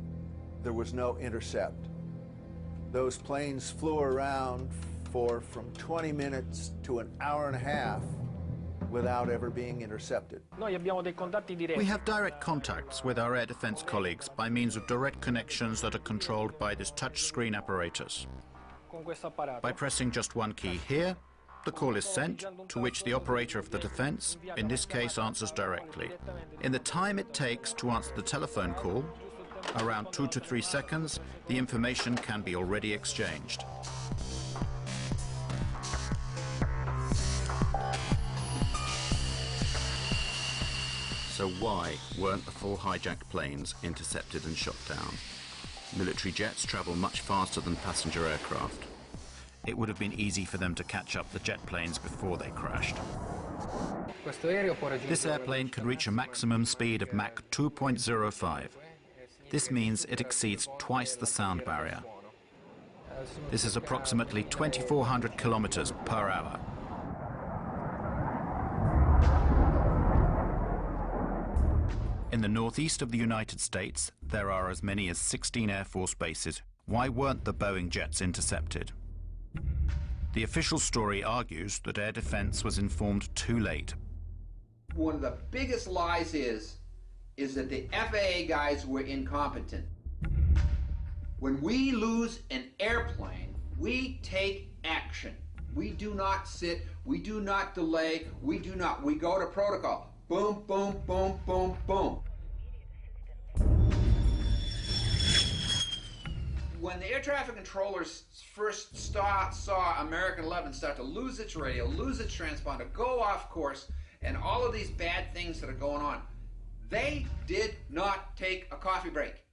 there was no intercept. Those planes flew around for from 20 minutes to an hour and a half without ever being intercepted. We have direct contacts with our air defense colleagues by means of direct connections that are controlled by this touchscreen apparatus. By pressing just one key here, the call is sent, to which the operator of the defense, in this case, answers directly. In the time it takes to answer the telephone call, around 2 to 3 seconds, the information can be already exchanged. So why weren't the 4 hijacked planes intercepted and shot down? Military jets travel much faster than passenger aircraft. It would have been easy for them to catch up the jet planes before they crashed. This airplane can reach a maximum speed of Mach 2.05. This means it exceeds twice the sound barrier. This is approximately 2,400 kilometers per hour. In the northeast of the United States, there are as many as 16 Air Force bases. Why weren't the Boeing jets intercepted? The official story argues that air defense was informed too late. One of the biggest lies is that the FAA guys were incompetent. When we lose an airplane, we take action. We do not sit, we do not delay, we go to protocol. Boom, boom, boom, boom, boom. When the air traffic controllers first saw American 11 start to lose its radio, lose its transponder, go off course, and all of these bad things that are going on, they did not take a coffee break.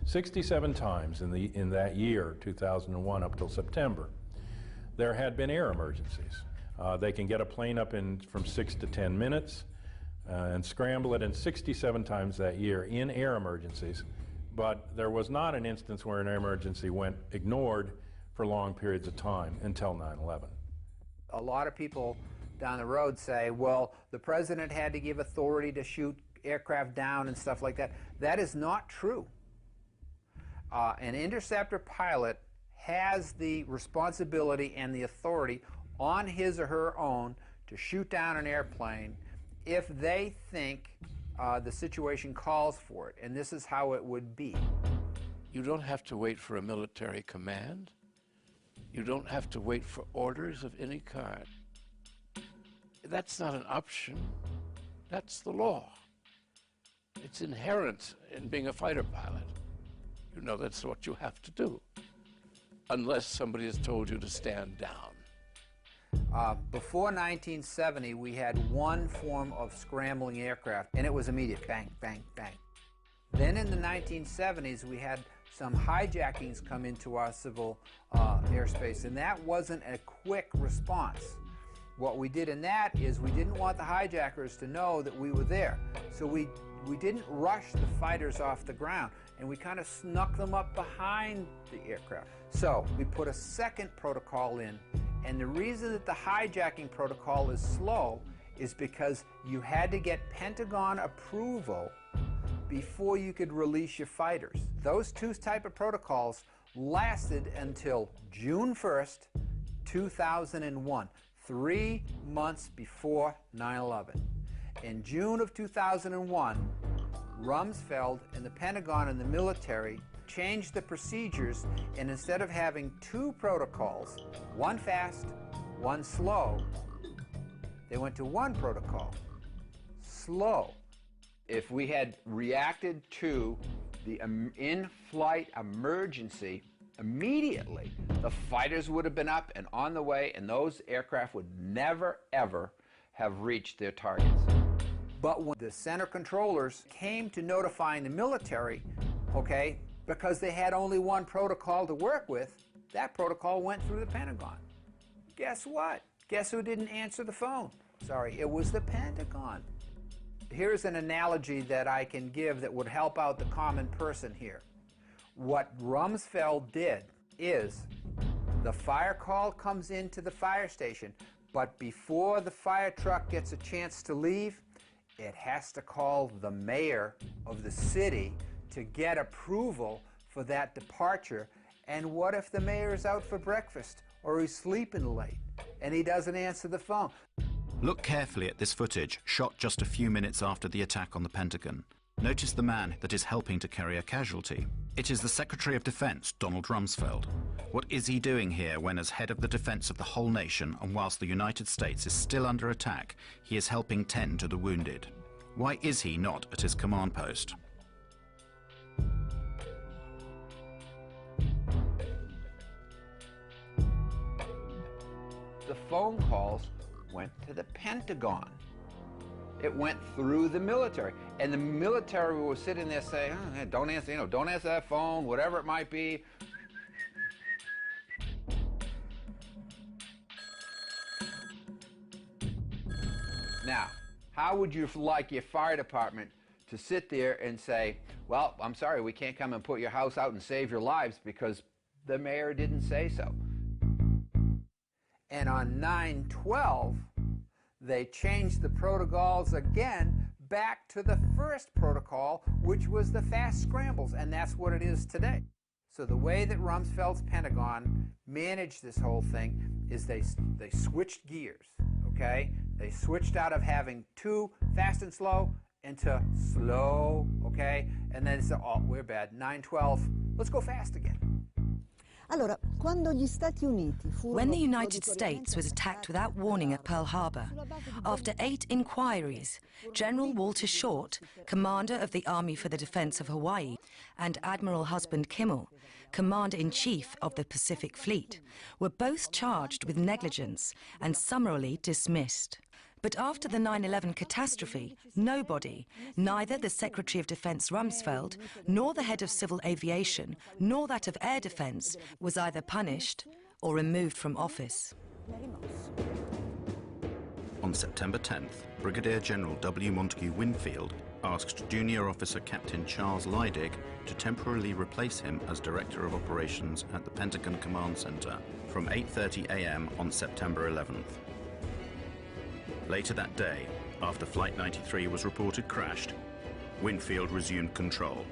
67 times in that year, 2001, up till September, there had been air emergencies. They can get a plane up in from 6 to 10 minutes and scramble it, and 67 times that year in air emergencies. But there was not an instance where an air emergency went ignored for long periods of time until 9/11. A lot of people down the road say, well, the president had to give authority to shoot aircraft down and stuff like that. That is not true. An interceptor pilot has the responsibility and the authority on his or her own to shoot down an airplane if they think the situation calls for it, and this is how it would be. You don't have to wait for a military command. You don't have to wait for orders of any kind. That's not an option. That's the law. It's inherent in being a fighter pilot. You know that's what you have to do, unless somebody has told you to stand down. Before 1970, we had one form of scrambling aircraft, and it was immediate, bang, bang, bang. Then in the 1970s, we had some hijackings come into our civil airspace, and that wasn't a quick response. What we did in that is we didn't want the hijackers to know that we were there, so we didn't rush the fighters off the ground, and we kind of snuck them up behind the aircraft. So we put a second protocol in, and the reason that the hijacking protocol is slow is because you had to get Pentagon approval before you could release your fighters. Those two type of protocols lasted until June 1st, 2001, 3 months before 9/11. In June of 2001, Rumsfeld and the Pentagon and the military changed the procedures, and instead of having two protocols, one fast, one slow, they went to one protocol, slow. If we had reacted to the in-flight emergency immediately, the fighters would have been up and on the way, and those aircraft would never, ever have reached their targets. But when the center controllers came to notifying the military, okay, because they had only one protocol to work with, that protocol went through the Pentagon. Guess what? Guess who didn't answer the phone? Sorry, it was the Pentagon. Here's an analogy that I can give that would help out the common person here. What Rumsfeld did is the fire call comes into the fire station, but before the fire truck gets a chance to leave, it has to call the mayor of the city to get approval for that departure. And what if the mayor is out for breakfast or he's sleeping late and he doesn't answer the phone? Look carefully at this footage, shot just a few minutes after the attack on the Pentagon. Notice the man that is helping to carry a casualty. It is the Secretary of Defense, Donald Rumsfeld. What is he doing here when, as head of the defense of the whole nation, and whilst the United States is still under attack, he is helping tend to the wounded? Why is he not at his command post? The phone calls went to the Pentagon. It went through the military, and the military was sitting there saying, oh, hey, don't answer, don't answer that phone, whatever it might be. Now, how would you like your fire department to sit there and say, well, I'm sorry, we can't come and put your house out and save your lives because the mayor didn't say so? And on 9/12, they changed the protocols again back to the first protocol, which was the fast scrambles, and that's what it is today. So the way that Rumsfeld's Pentagon managed this whole thing is they switched gears, okay? They switched out of having two fast and slow into slow, okay? And then they said, oh, we're bad, 9/12, let's go fast again. When the United States was attacked without warning at Pearl Harbor, after 8 inquiries, General Walter Short, commander of the Army for the Defense of Hawaii, and Admiral Husband Kimmel, commander-in-chief of the Pacific Fleet, were both charged with negligence and summarily dismissed. But after the 9/11 catastrophe, nobody, neither the Secretary of Defense Rumsfeld, nor the head of civil aviation, nor that of air defense, was either punished or removed from office. On September 10th, Brigadier General W. Montague Winfield asked Junior Officer Captain Charles Leidig to temporarily replace him as Director of Operations at the Pentagon Command Center from 8:30 a.m. on September 11th. Later that day, after Flight 93 was reported crashed, Winfield resumed control.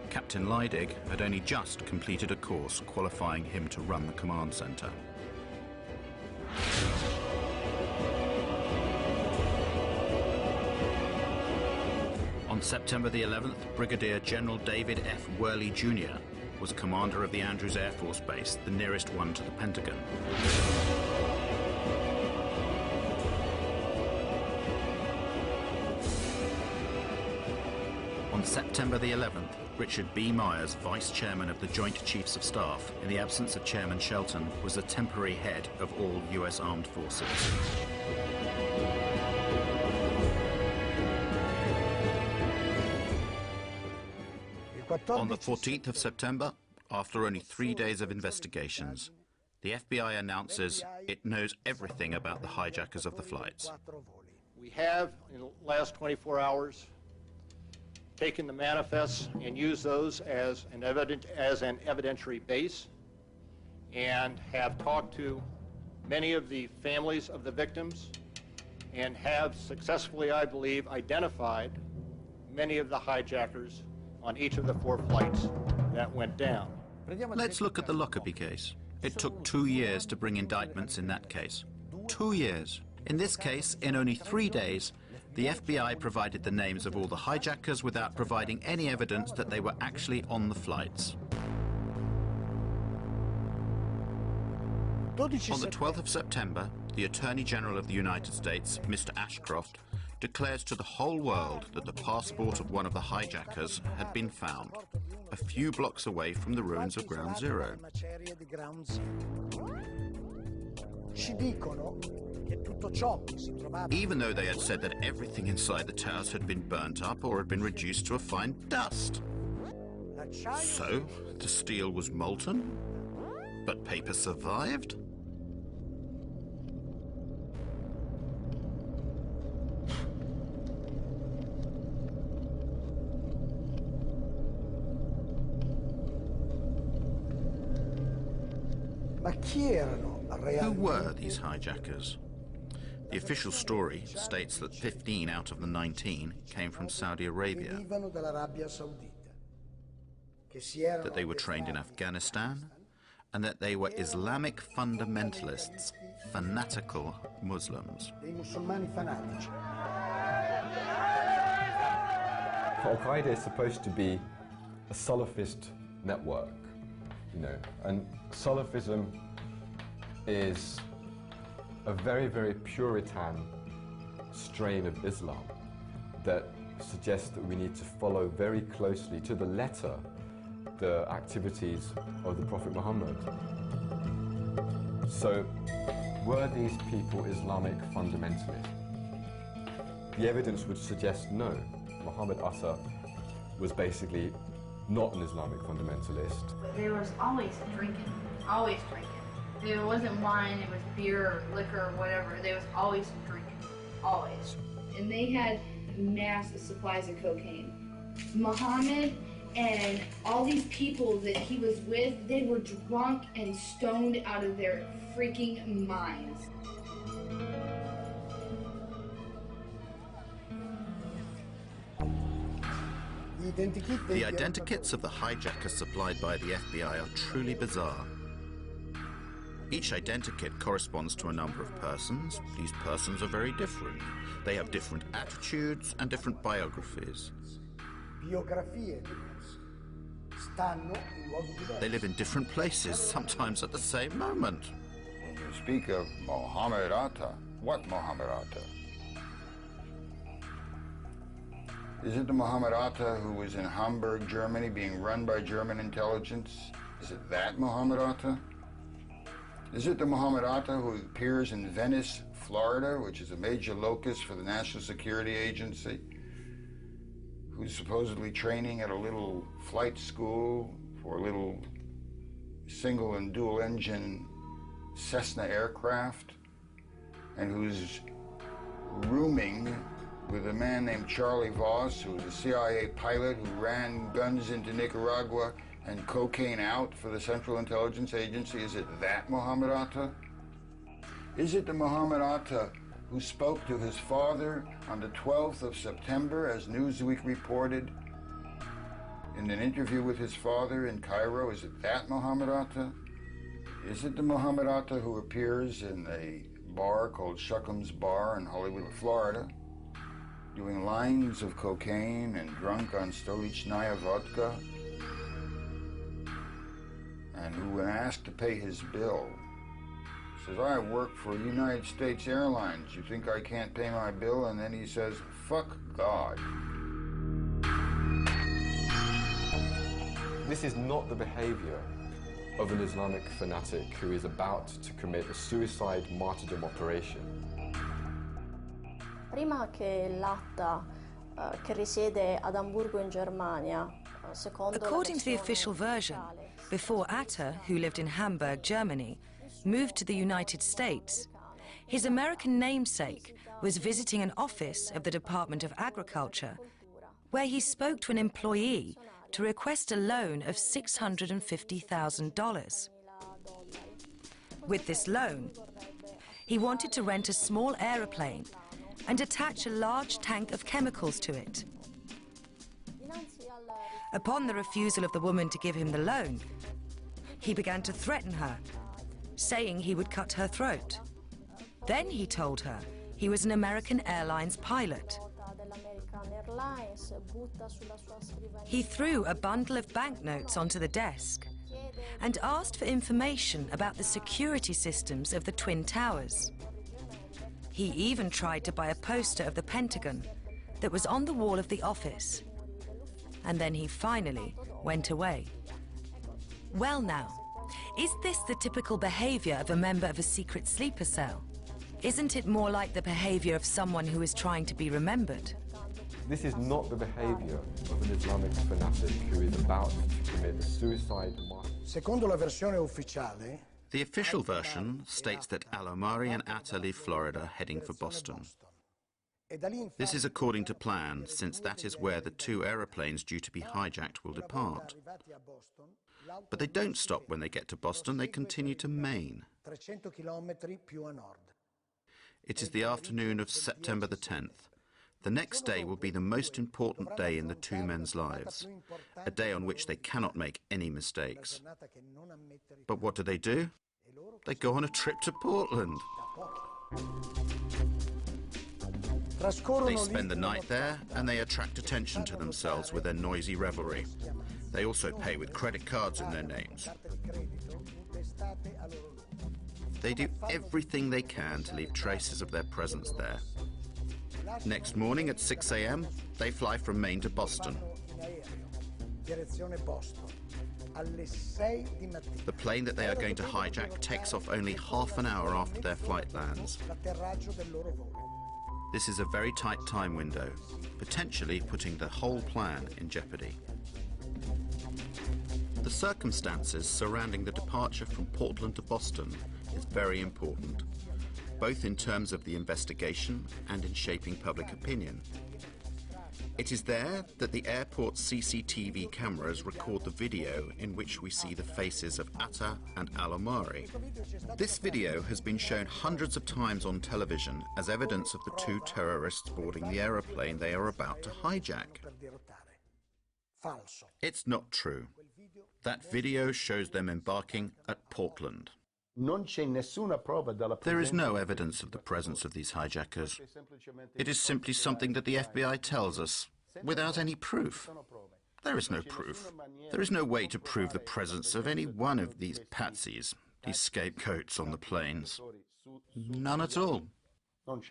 Captain Leidig had only just completed a course qualifying him to run the command center. On September the 11th, Brigadier General David F. Worley Jr. was commander of the Andrews Air Force Base, the nearest one to the Pentagon. On September the 11th, Richard B. Myers, Vice Chairman of the Joint Chiefs of Staff, in the absence of Chairman Shelton, was the temporary head of all U.S. Armed Forces. On the 14th of September, after only 3 days of investigations, the FBI announces it knows everything about the hijackers of the flights. We have, in the last 24 hours, taken the manifests and used those as an evidentiary base, and have talked to many of the families of the victims, and have successfully, I believe, identified many of the hijackers on each of the 4 flights that went down. Let's look at the Lockerbie case. It took 2 years to bring indictments in that case. 2 years. In this case, in only 3 days, the FBI provided the names of all the hijackers without providing any evidence that they were actually on the flights. On the 12th of September, the Attorney General of the United States, Mr. Ashcroft, declares to the whole world that the passport of one of the hijackers had been found. a few blocks away from the ruins of Ground Zero. Even though they had said that everything inside the towers had been burnt up or had been reduced to a fine dust. So, the steel was molten, but paper survived? Who were these hijackers? The official story states that 15 out of the 19 came from Saudi Arabia, that they were trained in Afghanistan, and that they were Islamic fundamentalists, fanatical Muslims. Al-Qaeda is supposed to be a Salafist network, you know, and Salafism is a very, very Puritan strain of Islam that suggests that we need to follow very closely, to the letter, the activities of the Prophet Muhammad. So, were these people Islamic fundamentalists? The evidence would suggest no. Muhammad Atta was basically not an Islamic fundamentalist. There was always drinking, always drinking. There wasn't wine, it was beer or liquor or whatever. There was always drinking, always. And they had massive supplies of cocaine. Muhammad and all these people that he was with, they were drunk and stoned out of their freaking minds. The identikits of the hijackers supplied by the FBI are truly bizarre. Each identikit corresponds to a number of persons. These persons are very different. They have different attitudes and different biographies. They live in different places, sometimes at the same moment. When you speak of Mohammed Atta, what Mohammed Atta? Is it the Mohammed Atta who was in Hamburg, Germany, being run by German intelligence? Is it that Mohammed Atta? Is it the Mohammed Atta who appears in Venice, Florida, which is a major locus for the National Security Agency, who's supposedly training at a little flight school for a little single and dual engine Cessna aircraft, and who's rooming with a man named Charlie Voss, who was a CIA pilot who ran guns into Nicaragua and cocaine out for the Central Intelligence Agency? Is it that Mohammed Atta? Is it the Mohammed Atta who spoke to his father on the 12th of September, as Newsweek reported, in an interview with his father in Cairo? Is it that Mohammed Atta? Is it the Mohammed Atta who appears in a bar called Shuckham's Bar in Hollywood, Florida, doing lines of cocaine and drunk on Stolichnaya vodka, and who, when asked to pay his bill, says, I work for United States Airlines, you think I can't pay my bill? And then he says, fuck God. This is not the behavior of an Islamic fanatic who is about to commit a suicide martyrdom operation. Prima che l'Atta che risiede ad Amburgo in Germania, secondo According to the official version, before Atta, who lived in Hamburg, Germany, moved to the United States, his American namesake was visiting an office of the Department of Agriculture, where he spoke to an employee to request a loan of $650,000. With this loan, he wanted to rent a small aeroplane and attach a large tank of chemicals to it. Upon the refusal of the woman to give him the loan, he began to threaten her, saying he would cut her throat. Then he told her he was an American Airlines pilot. He threw a bundle of banknotes onto the desk and asked for information about the security systems of the Twin Towers. He even tried to buy a poster of the Pentagon that was on the wall of the office. and then he finally went away. Well now, is this the typical behavior of a member of a secret sleeper cell? Isn't it more like the behavior of someone who is trying to be remembered? This is not the behavior of an Islamic fanatic who is about to commit a suicide. Secondo la versione ufficiale, the official version states that Al-Omari and Atta leave Florida heading for Boston. This is according to plan, since that is where the two aeroplanes due to be hijacked will depart. But they don't stop when they get to Boston, they continue to Maine. 300 chilometri più a nord. It is the afternoon of September the 10th. The next day will be the most important day in the two men's lives, a day on which they cannot make any mistakes. But what do? They go on a trip to Portland. They spend the night there and they attract attention to themselves with their noisy revelry. They also pay with credit cards in their names. They do everything they can to leave traces of their presence there. Next morning at 6 a.m., they fly from Maine to Boston. The plane that they are going to hijack takes off only half an hour after their flight lands. This is a very tight time window, potentially putting the whole plan in jeopardy. The circumstances surrounding the departure from Portland to Boston is very important, both in terms of the investigation and in shaping public opinion. It is there that the airport's CCTV cameras record the video in which we see the faces of Atta and Al-Omari. This video has been shown hundreds of times on television as evidence of the two terrorists boarding the aeroplane they are about to hijack. It's not true. That video shows them embarking at Portland. There is no evidence of the presence of these hijackers. It is simply something that the FBI tells us, without any proof. There is no proof. There is no way to prove the presence of any one of these patsies, these scapegoats on the planes. None at all. On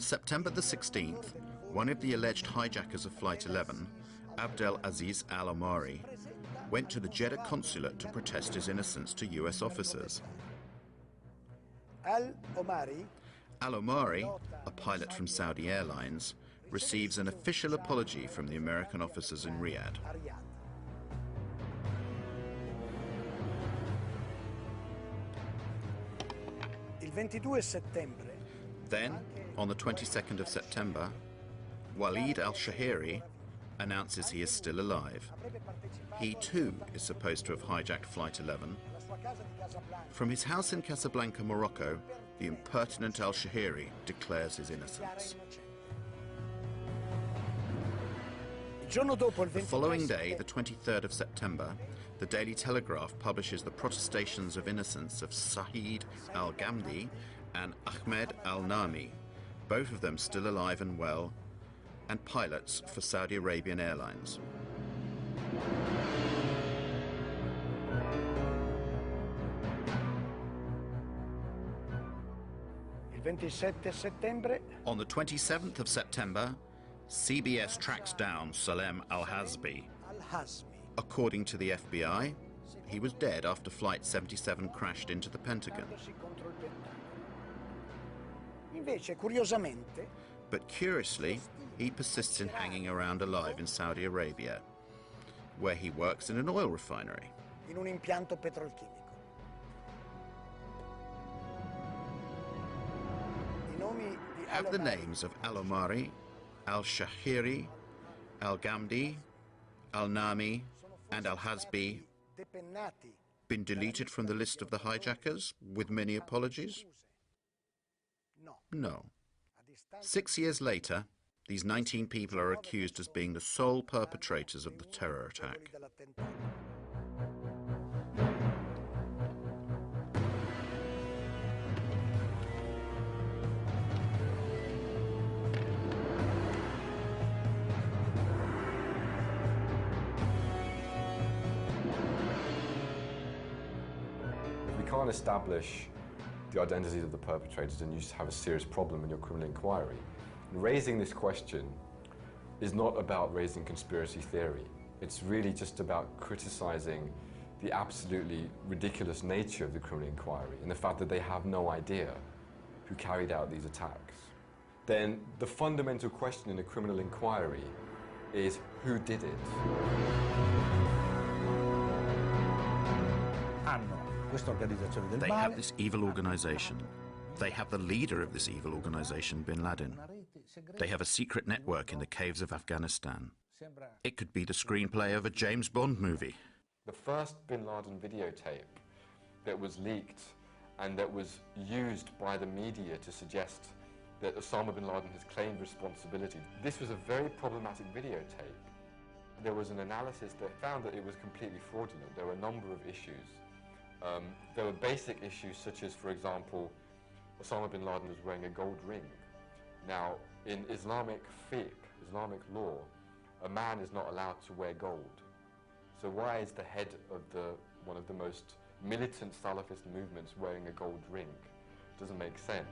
September the 16th, one of the alleged hijackers of Flight 11, Abdel Aziz Al-Omari, went to the Jeddah consulate to protest his innocence to US officers. Al-Omari, a pilot from Saudi Airlines, receives an official apology from the American officers in Riyadh. Then, on the 22nd of September, Walid al-Shahiri announces he is still alive. He too is supposed to have hijacked Flight 11. From his house in Casablanca, Morocco, the impertinent al-Shahiri declares his innocence. The following day, the 23rd of September, the Daily Telegraph publishes the protestations of innocence of Saeed al-Ghamdi and Ahmed al-Nami, both of them still alive and well, and pilots for Saudi Arabian Airlines. On the 27th of September, CBS tracks down Salem al-Hazmi. According to the FBI, he was dead after Flight 77 crashed into the Pentagon. But curiously, he persists in hanging around alive in Saudi Arabia, where he works in an oil refinery. Have the names of Al-Omari, al-Shahiri, al-Ghamdi, al-Nami, and al-Hazmi been deleted from the list of the hijackers, with many apologies? No. 6 years later, these 19 people are accused as being the sole perpetrators of the terror attack. If we can't establish the identities of the perpetrators, then you have a serious problem in your criminal inquiry. Raising this question is not about raising conspiracy theory. It's really just about criticizing the absolutely ridiculous nature of the criminal inquiry and the fact that they have no idea who carried out these attacks. Then the fundamental question in a criminal inquiry is who did it? They have this evil organization. They have the leader of this evil organization, bin Laden. They have a secret network in the caves of Afghanistan. It could be the screenplay of a James Bond movie. The first bin Laden videotape that was leaked and that was used by the media to suggest that Osama bin Laden has claimed responsibility. This was a very problematic videotape. There was an analysis that found that it was completely fraudulent. There were a number of issues. There were basic issues such as, for example, Osama bin Laden was wearing a gold ring. Now, in Islamic fiqh, Islamic law, a man is not allowed to wear gold. So why is the head of one of the most militant Salafist movements wearing a gold ring? Doesn't make sense.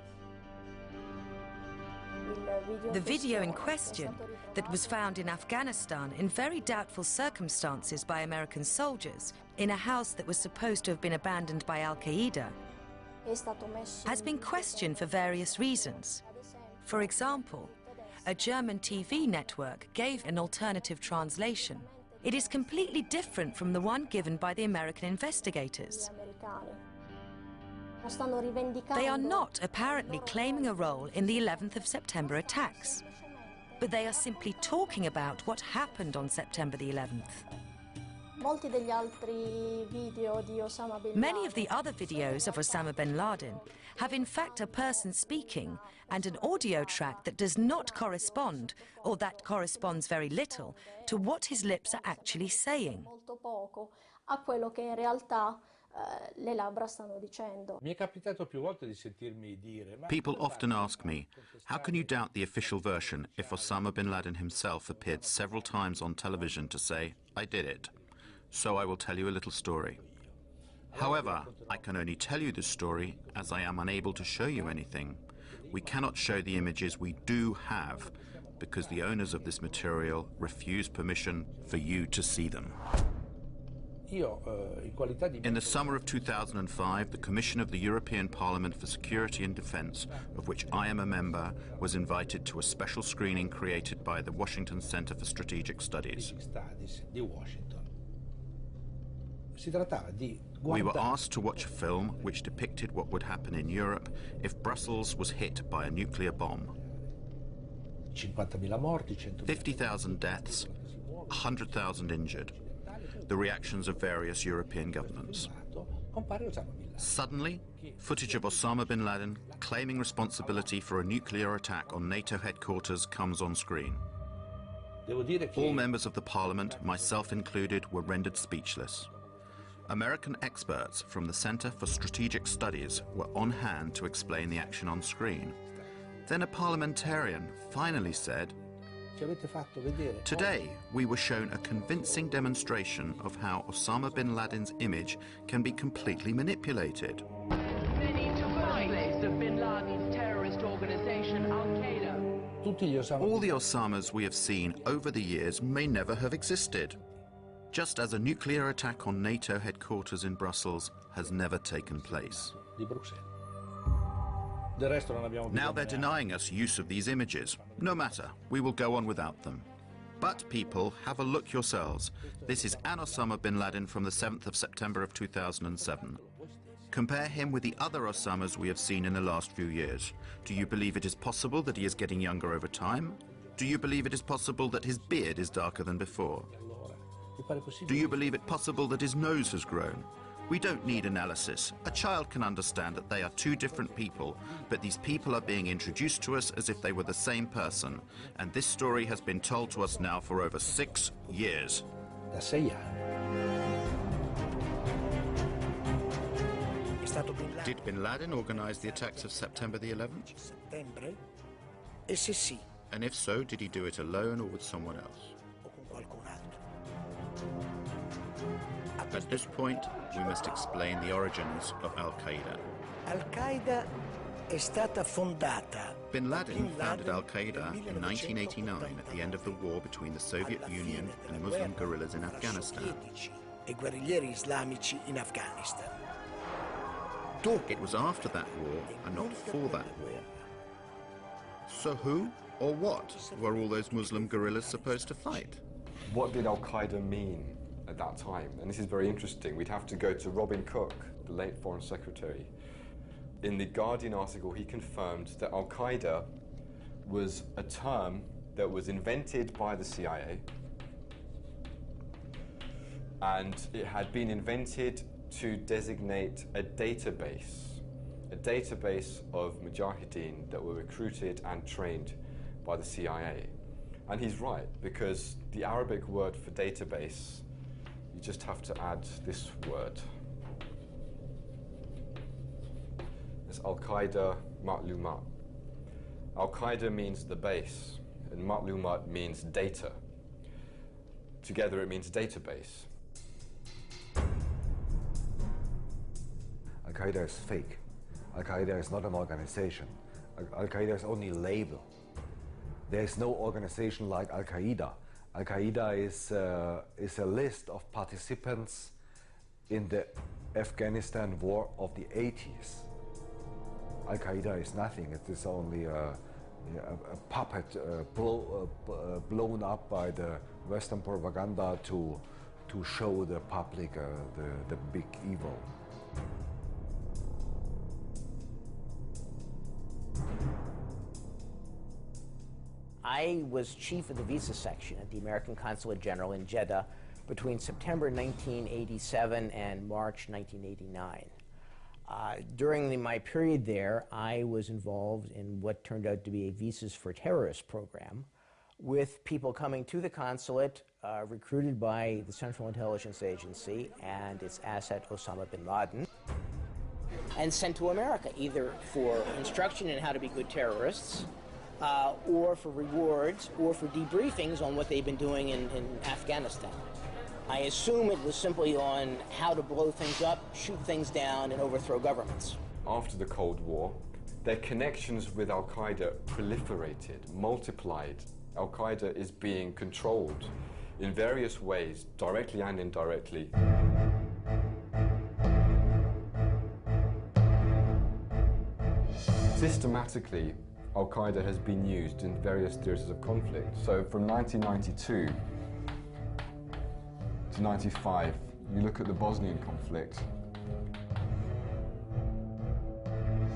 The video in question, that was found in Afghanistan in very doubtful circumstances by American soldiers in a house that was supposed to have been abandoned by Al-Qaeda, has been questioned for various reasons. For example, a German TV network gave an alternative translation. It is completely different from the one given by the American investigators. They are not apparently claiming a role in the 11th of September attacks, but they are simply talking about what happened on September the 11th. Many of the other videos of Osama bin Laden have in fact a person speaking and an audio track that does not correspond, or that corresponds very little, to what his lips are actually saying. People often ask me, how can you doubt the official version if Osama bin Laden himself appeared several times on television to say, I did it? So I will tell you a little story. However, I can only tell you this story as I am unable to show you anything. We cannot show the images we do have because the owners of this material refuse permission for you to see them. In the summer of 2005, the Commission of the European Parliament for Security and Defence, of which I am a member, was invited to a special screening created by the Washington Center for Strategic Studies. We were asked to watch a film which depicted what would happen in Europe if Brussels was hit by a nuclear bomb. 50,000 deaths, 100,000 injured. The reactions of various European governments. Suddenly, footage of Osama bin Laden claiming responsibility for a nuclear attack on NATO headquarters comes on screen. All members of the parliament, myself included, were rendered speechless. American experts from the Center for Strategic Studies were on hand to explain the action on screen. Then a parliamentarian finally said, today, we were shown a convincing demonstration of how Osama bin Laden's image can be completely manipulated. They need to fight of bin Laden's terrorist organization, Al-Qaeda. All the Osamas we have seen over the years may never have existed, just as a nuclear attack on NATO headquarters in Brussels has never taken place. Now they're denying us use of these images. No matter, we will go on without them. But people, have a look yourselves. This is an Osama bin Laden from the 7th of September of 2007. Compare him with the other Osamas we have seen in the last few years. Do you believe it is possible that he is getting younger over time? Do you believe it is possible that his beard is darker than before? Do you believe it possible that his nose has grown? We don't need analysis. A child can understand that they are two different people, but these people are being introduced to us as if they were the same person. And this story has been told to us now for over 6 years. Did bin Laden organize the attacks of September the 11th? And if so, did he do it alone or with someone else? At this point, we must explain the origins of Al-Qaeda. Al-Qaeda è stata fondata Bin Laden founded al-Qaeda in 1989 at the end of the war between the Soviet Union and Muslim guerrillas in Afghanistan. E guerriglieri islamici in Afghanistan. It was after that war and not for that war. So who or what were all those Muslim guerrillas supposed to fight? What did al-Qaeda mean at that time? And this is very interesting. We'd have to go to Robin Cook, the late Foreign Secretary. In the Guardian article, he confirmed that al-Qaeda was a term that was invented by the CIA, and it had been invented to designate a database of mujahideen that were recruited and trained by the CIA. And he's right, because the Arabic word for database, you just have to add this word. It's Al-Qaeda Ma'lumat. Al-Qaeda means the base, and Ma'lumat means data. Together it means database. Al-Qaeda is fake. Al-Qaeda is not an organization. Al-Qaeda is only a label. There is no organization like Al-Qaeda. Al-Qaeda is a list of participants in the Afghanistan war of the 80s. Al-Qaeda is nothing. It is only a puppet blown up by the Western propaganda to show the public the big evil. I was chief of the visa section at the American Consulate General in Jeddah between September 1987 and March 1989. During my period there, I was involved in what turned out to be a Visas for Terrorists program with people coming to the consulate recruited by the Central Intelligence Agency and its asset Osama bin Laden and sent to America, either for instruction in how to be good terrorists, or for rewards, or for debriefings on what they've been doing in Afghanistan. I assume it was simply on how to blow things up, shoot things down, and overthrow governments. After the Cold War, their connections with Al-Qaeda proliferated, multiplied. Al-Qaeda is being controlled in various ways, directly and indirectly. Systematically, Al-Qaeda has been used in various theaters of conflict. So from 1992 to 95, you look at the Bosnian conflict.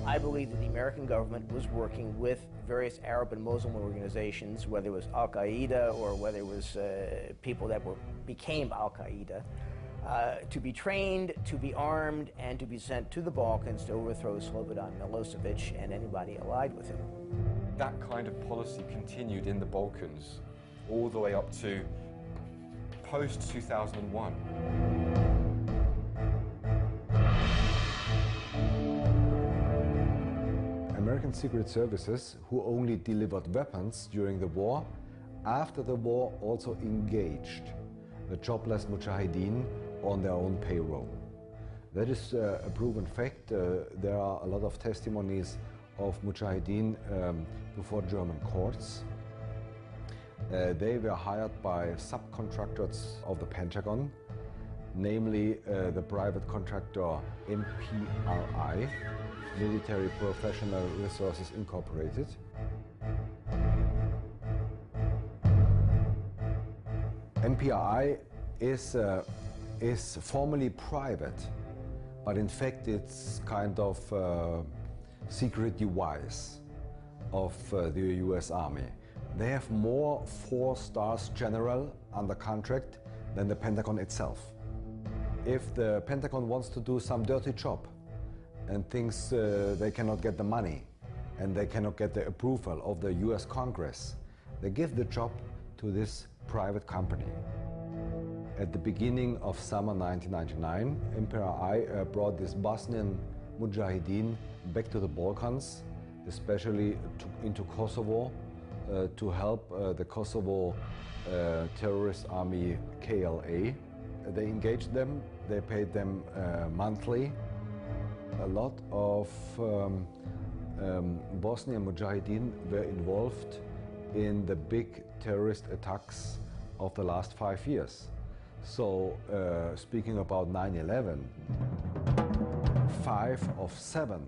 I believe that the American government was working with various Arab and Muslim organizations, whether it was Al-Qaeda or whether it was people that became Al-Qaeda, to be trained, to be armed, and to be sent to the Balkans to overthrow Slobodan Milosevic and anybody allied with him. That kind of policy continued in the Balkans all the way up to post-2001. American Secret Services, who only delivered weapons during the war, after the war also engaged the jobless mujahideen on their own payroll. That is a proven fact. There are a lot of testimonies of mujahideen before German courts. They were hired by subcontractors of the Pentagon, namely the private contractor MPRI, Military Professional Resources Incorporated. MPRI is formally private, but in fact it's kind of secret device of the US Army. They have more 4-star general under contract than the Pentagon itself. If the Pentagon wants to do some dirty job and thinks they cannot get the money and they cannot get the approval of the US Congress, they give the job to this private company. At the beginning of summer 1999, MPRI brought this Bosnian mujahideen back to the Balkans, especially into Kosovo, to help the Kosovo terrorist army KLA. They engaged them, they paid them monthly. A lot of Bosnian Mujahideen were involved in the big terrorist attacks of the last 5 years. So, speaking about 9/11, 5 of 7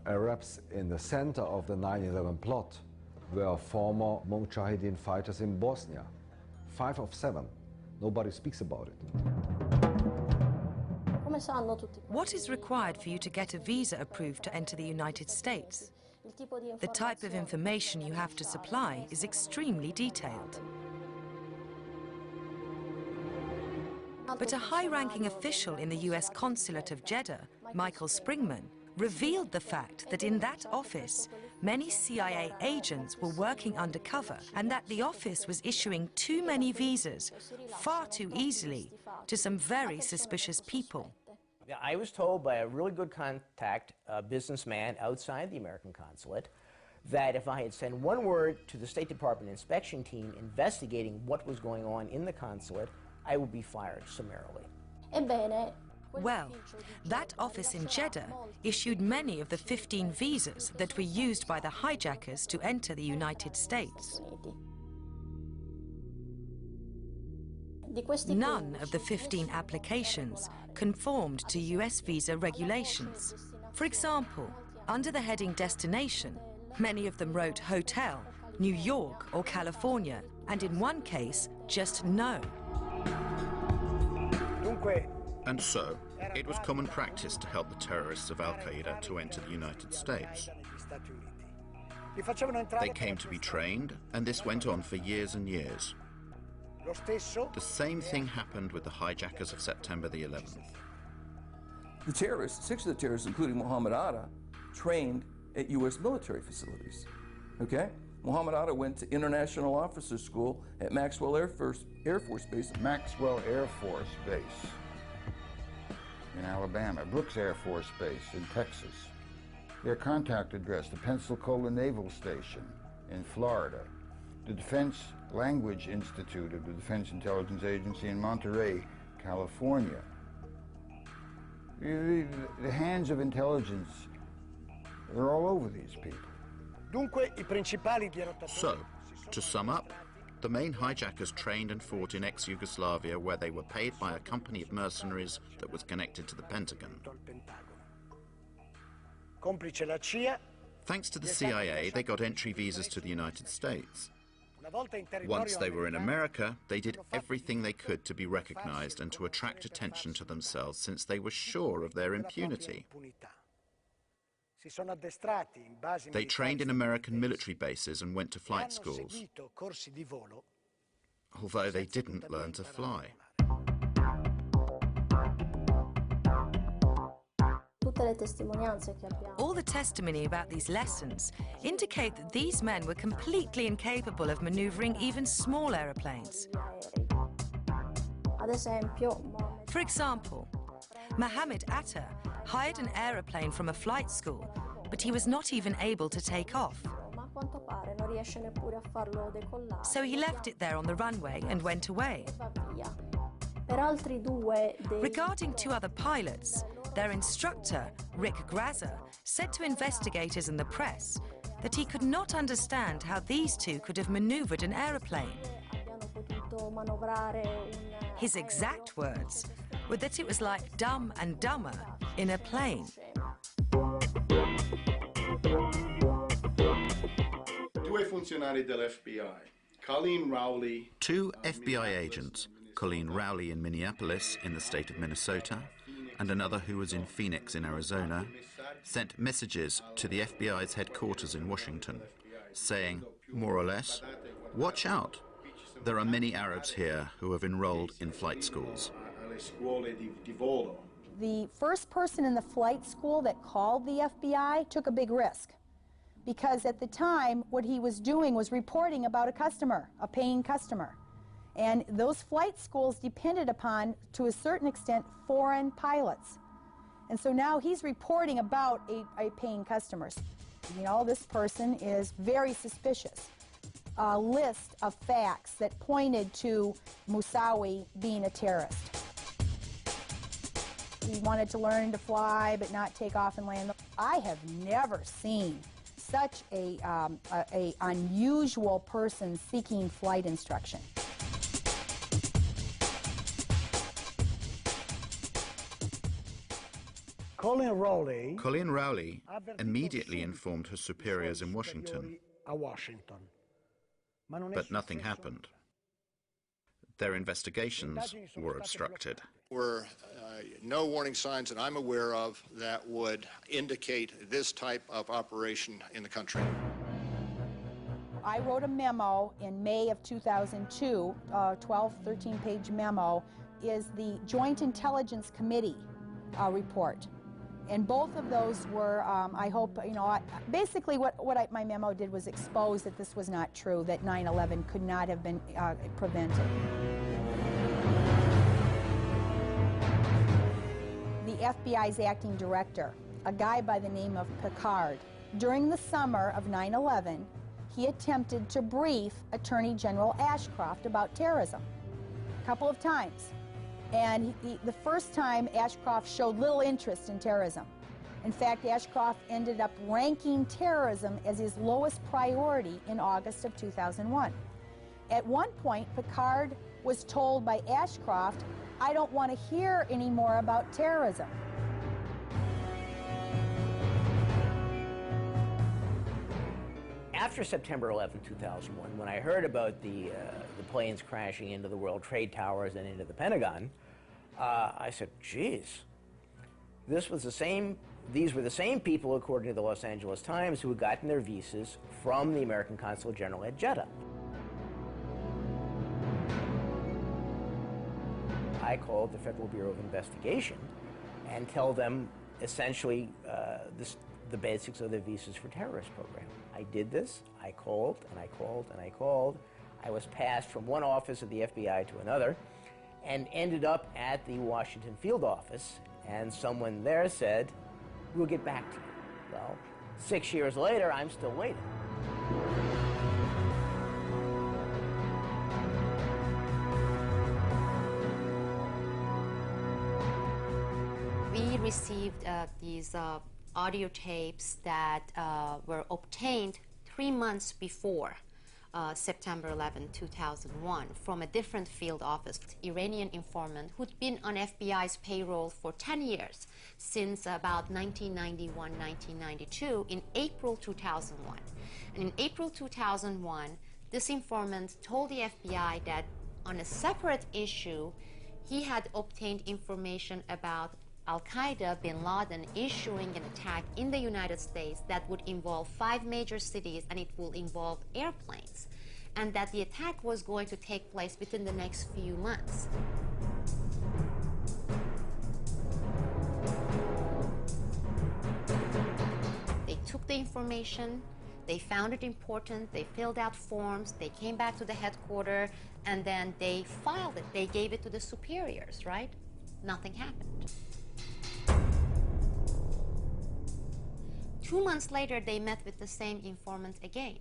Arabs in the center of the 9/11 plot were former Mujahideen fighters in Bosnia. 5 of 7. Nobody speaks about it. What is required for you to get a visa approved to enter the United States? The type of information you have to supply is extremely detailed. But a high-ranking official in the US Consulate of Jeddah, Michael Springman, revealed the fact that in that office, many CIA agents were working undercover and that the office was issuing too many visas far too easily to some very suspicious people. I was told by a really good contact, a businessman outside the American consulate, that if I had sent one word to the State Department inspection team investigating what was going on in the consulate, I would be fired summarily. Well, that office in Jeddah issued many of the 15 visas that were used by the hijackers to enter the United States. None of the 15 applications conformed to US visa regulations. For example, under the heading Destination, many of them wrote Hotel, New York or California, and in one case, just no. And so, it was common practice to help the terrorists of Al-Qaeda to enter the United States. They came to be trained, and this went on for years and years. The same thing happened with the hijackers of September the 11th. The terrorists, 6 of the terrorists, including Mohammed Atta, trained at U.S. military facilities. Okay? Mohammed Atta went to International Officers School at Maxwell Air Force Base. Maxwell Air Force Base in Alabama, Brooks Air Force Base in Texas. Their contact address, the Pensacola Naval Station in Florida, the Defense Language Institute of the Defense Intelligence Agency in Monterey, California. The hands of intelligence are all over these people. So, to sum up, the main hijackers trained and fought in ex-Yugoslavia, where they were paid by a company of mercenaries that was connected to the Pentagon. Thanks to the CIA, they got entry visas to the United States. Once they were in America, they did everything they could to be recognized and to attract attention to themselves, since they were sure of their impunity. They trained in American military bases and went to flight schools, although they didn't learn to fly. All the testimony about these lessons indicate that these men were completely incapable of maneuvering even small aeroplanes. For example, Mohammed Atta hired an aeroplane from a flight school, but he was not even able to take off. So he left it there on the runway and went away. Regarding 2 other pilots, their instructor, Rick Grazer, said to investigators and the press that he could not understand how these 2 could have maneuvered an aeroplane. His exact words were that it was like Dumb and Dumber in a plane. Two FBI agents, Colleen Rowley in Minneapolis in the state of Minnesota, and another who was in Phoenix in Arizona, sent messages to the FBI's headquarters in Washington, saying, more or less, watch out, there are many Arabs here who have enrolled in flight schools. The first person in the flight school that called the FBI took a big risk, because at the time what he was doing was reporting about a customer, a paying customer. And those flight schools depended upon, to a certain extent, foreign pilots. And so now he's reporting about a paying customer. You know, this person is very suspicious. A list of facts that pointed to Moussaoui being a terrorist. He wanted to learn to fly but not take off and land. I have never seen such a unusual person seeking flight instruction. Colin Rowley immediately informed her superiors in Washington, but nothing happened. Their investigations were obstructed. Were no warning signs that I'm aware of that would indicate this type of operation in the country. I wrote a memo in May of 2002, 13-page memo, is the Joint Intelligence Committee report. And both of those were, I hope, basically what my memo did was expose that this was not true, that 9/11 could not have been prevented. The FBI's acting director, a guy by the name of Picard, during the summer of 9/11, he attempted to brief Attorney General Ashcroft about terrorism a couple of times. And the first time, Ashcroft showed little interest in terrorism. In fact, Ashcroft ended up ranking terrorism as his lowest priority in August of 2001. At one point, Picard was told by Ashcroft, "I don't want to hear any more about terrorism." After September 11, 2001, when I heard about the planes crashing into the World Trade Towers and into the Pentagon, I said, geez, these were the same people, according to the Los Angeles Times, who had gotten their visas from the American Consulate General at Jeddah. I called the Federal Bureau of Investigation and tell them essentially the basics of the Visas for Terrorists program. I did this. I called and I called and I called. I was passed from one office of the FBI to another and ended up at the Washington field office, and someone there said, "We'll get back to you." Well, 6 years later, I'm still waiting. We received these audio tapes that were obtained 3 months before September 11, 2001, from a different field office, Iranian informant who'd been on FBI's payroll for 10 years, since about 1991, 1992, in April 2001. And in April 2001, this informant told the FBI that on a separate issue, he had obtained information about Al-Qaeda, bin Laden, issuing an attack in the United States that would involve 5 major cities, and it will involve airplanes, and that the attack was going to take place within the next few months. They took the information, they found it important, they filled out forms, they came back to the headquarters, and then they filed it. They gave it to the superiors, right? Nothing happened. 2 months later, they met with the same informant again.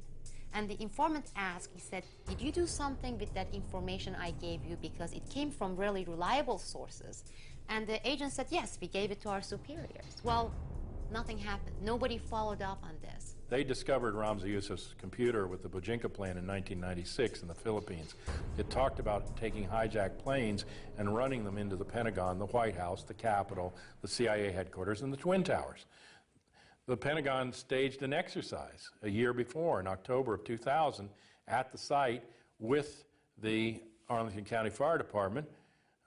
And the informant asked, he said, "Did you do something with that information I gave you, because it came from really reliable sources?" And the agent said, "Yes, we gave it to our superiors." Well, nothing happened. Nobody followed up on this. They discovered Ramzi Youssef's computer with the Bojinka plan in 1996 in the Philippines. It talked about taking hijacked planes and running them into the Pentagon, the White House, the Capitol, the CIA headquarters, and the Twin Towers. The Pentagon staged an exercise a year before, in October of 2000, at the site with the Arlington County Fire Department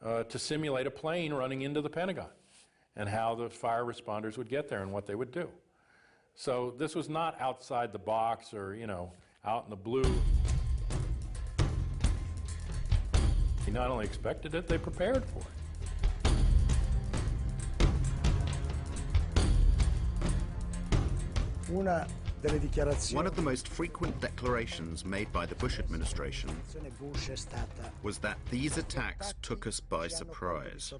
to simulate a plane running into the Pentagon and how the fire responders would get there and what they would do. So this was not outside the box or, out in the blue. They not only expected it, they prepared for it. One of the most frequent declarations made by the Bush administration was that these attacks took us by surprise.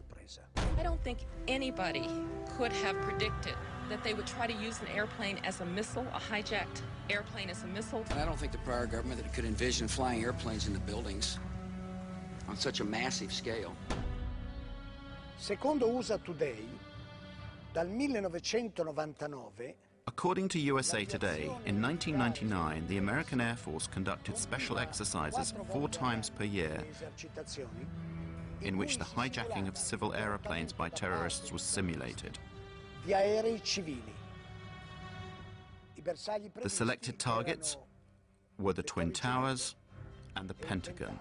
I don't think anybody could have predicted that they would try to use an airplane as a missile, a hijacked airplane as a missile. And I don't think the prior government that could envision flying airplanes into buildings on such a massive scale. Secondo USA Today, Dal 1999. According to USA Today, in 1999, the American Air Force conducted special exercises 4 times per year in which the hijacking of civil aeroplanes by terrorists was simulated. Di aerei civili. The selected targets were the Twin Towers and the Pentagon.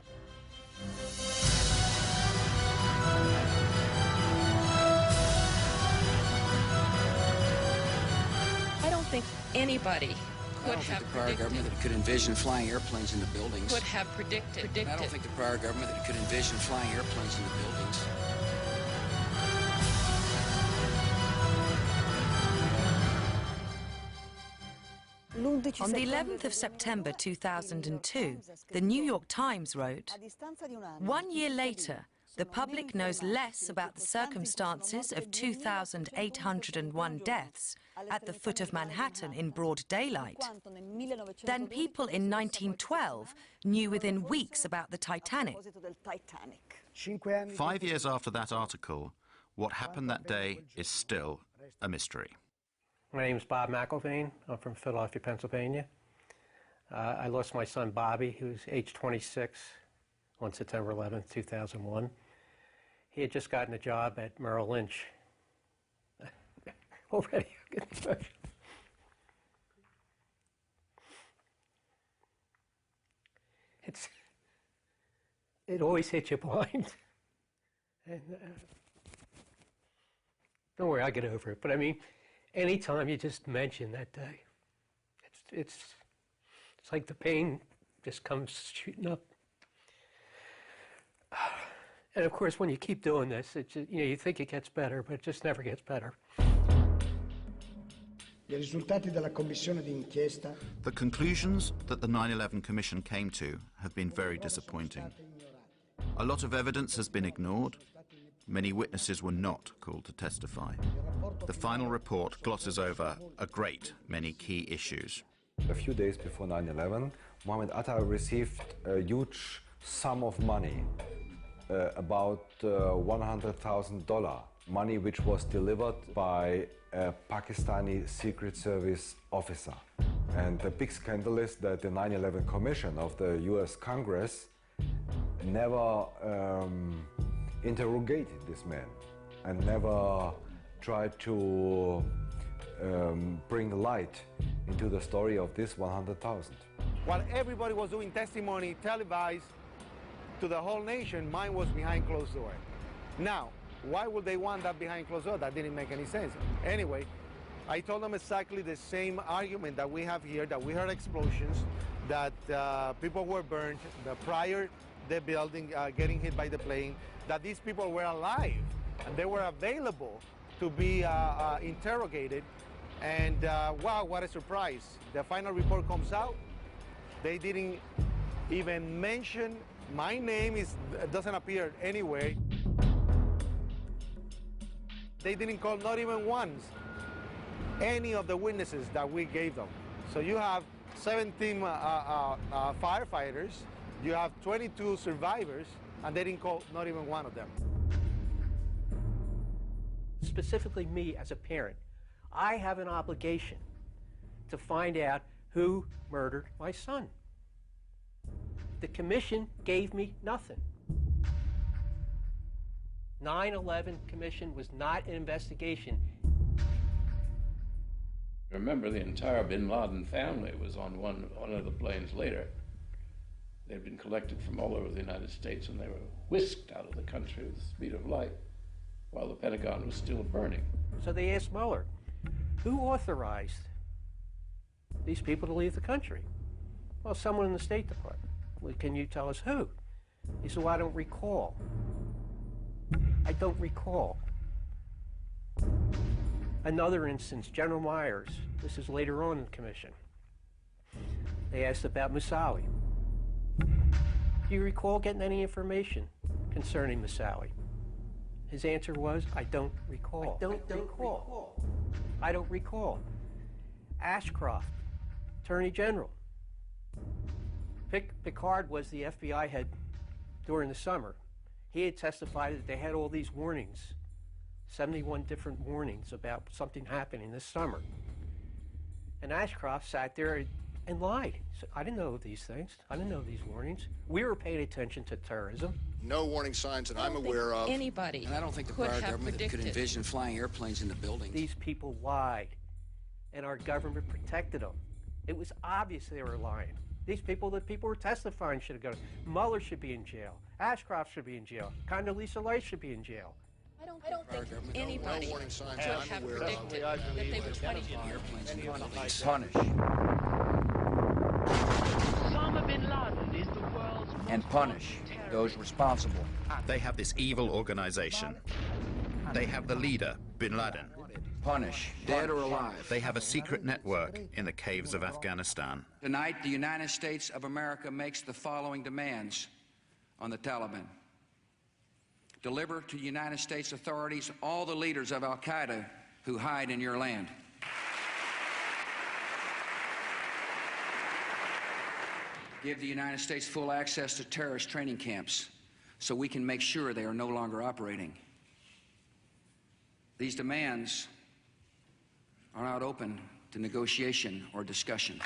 I don't think anybody I don't think the prior government that could envision flying airplanes into buildings. could have predicted. I don't think the prior government that could envision flying airplanes into buildings. On the 11th of September 2002, the New York Times wrote, "1 year later, the public knows less about the circumstances of 2,801 deaths at the foot of Manhattan in broad daylight than people in 1912 knew within weeks about the Titanic." 5 years after that article, what happened that day is still a mystery. My name is Bob McIlvaine. I'm from Philadelphia, Pennsylvania. I lost my son Bobby, who was age 26, on September 11th, 2001. He had just gotten a job at Merrill Lynch. Already, it always hits you blind. And, don't worry, I'll get over it. But I mean, anytime you just mention that day, it's like the pain just comes shooting up. And of course, when you keep doing this, it's just, you think it gets better, but it just never gets better. The conclusions that the 9/11 Commission came to have been very disappointing. A lot of evidence has been ignored. Many witnesses were not called to testify. The final report glosses over a great many key issues. A few days before 9/11, Mohammed Atta received a huge sum of money, about $100,000, money which was delivered by a Pakistani Secret Service officer. And the big scandal is that the 9/11 Commission of the US Congress never interrogated this man and never tried to bring light into the story of this 100,000. While everybody was doing testimony televised to the whole nation, mine was behind closed door. Now, why would they want that behind closed door? That didn't make any sense. Anyway, I told them exactly the same argument that we have here, that we heard explosions, that people were burned, prior the building getting hit by the plane, that these people were alive and they were available to be interrogated. And wow, what a surprise. The final report comes out. They didn't even mention my name, doesn't appear anywhere. They didn't call, not even once, any of the witnesses that we gave them. So you have 17 firefighters, you have 22 survivors, and they didn't call not even one of them. Specifically me as a parent, I have an obligation to find out who murdered my son. The commission gave me nothing. 9/11 Commission was not an investigation. Remember, the entire bin Laden family was on one of the planes later. They'd been collected from all over the United States, and they were whisked out of the country with the speed of light while the Pentagon was still burning. So they asked Mueller, who authorized these people to leave the country? Well, someone in the State Department. Well, can you tell us who? He said, well, I don't recall. I don't recall. Another instance, General Myers. This is later on in the commission. They asked about Moussaoui. Do you recall getting any information concerning Moussaoui? His answer was, I don't recall. I don't recall. I don't recall. Ashcroft, Attorney General. Picard was the FBI head during the summer. He had testified that they had all these warnings 71 different warnings about something happening this summer. And Ashcroft sat there and lied. So I didn't know these things. I didn't know these warnings. We were paying attention to terrorism. No warning signs that I'm aware of. Anybody And I don't think the could prior have government could predicted. envision flying airplanes in the buildings. These people lied, and our government protected them. It was obvious they were lying. These people that people were testifying should have gone. Mueller should be in jail. Ashcroft should be in jail. Condoleezza Rice should be in jail. I don't think anybody warning signs could I'm have aware of. predicted that they would try to use airplanes in the buildings. Punish. Osama bin Laden is the world's And punish those responsible. They have this evil organization. They have the leader, bin Laden. Punish. Dead or alive. They have a secret network in the caves of Afghanistan. Tonight, the United States of America makes the following demands on the Taliban. Deliver to United States authorities all the leaders of Al-Qaeda who hide in your land. Give the United States full access to terrorist training camps so we can make sure they are no longer operating. These demands are not open to negotiation or discussion.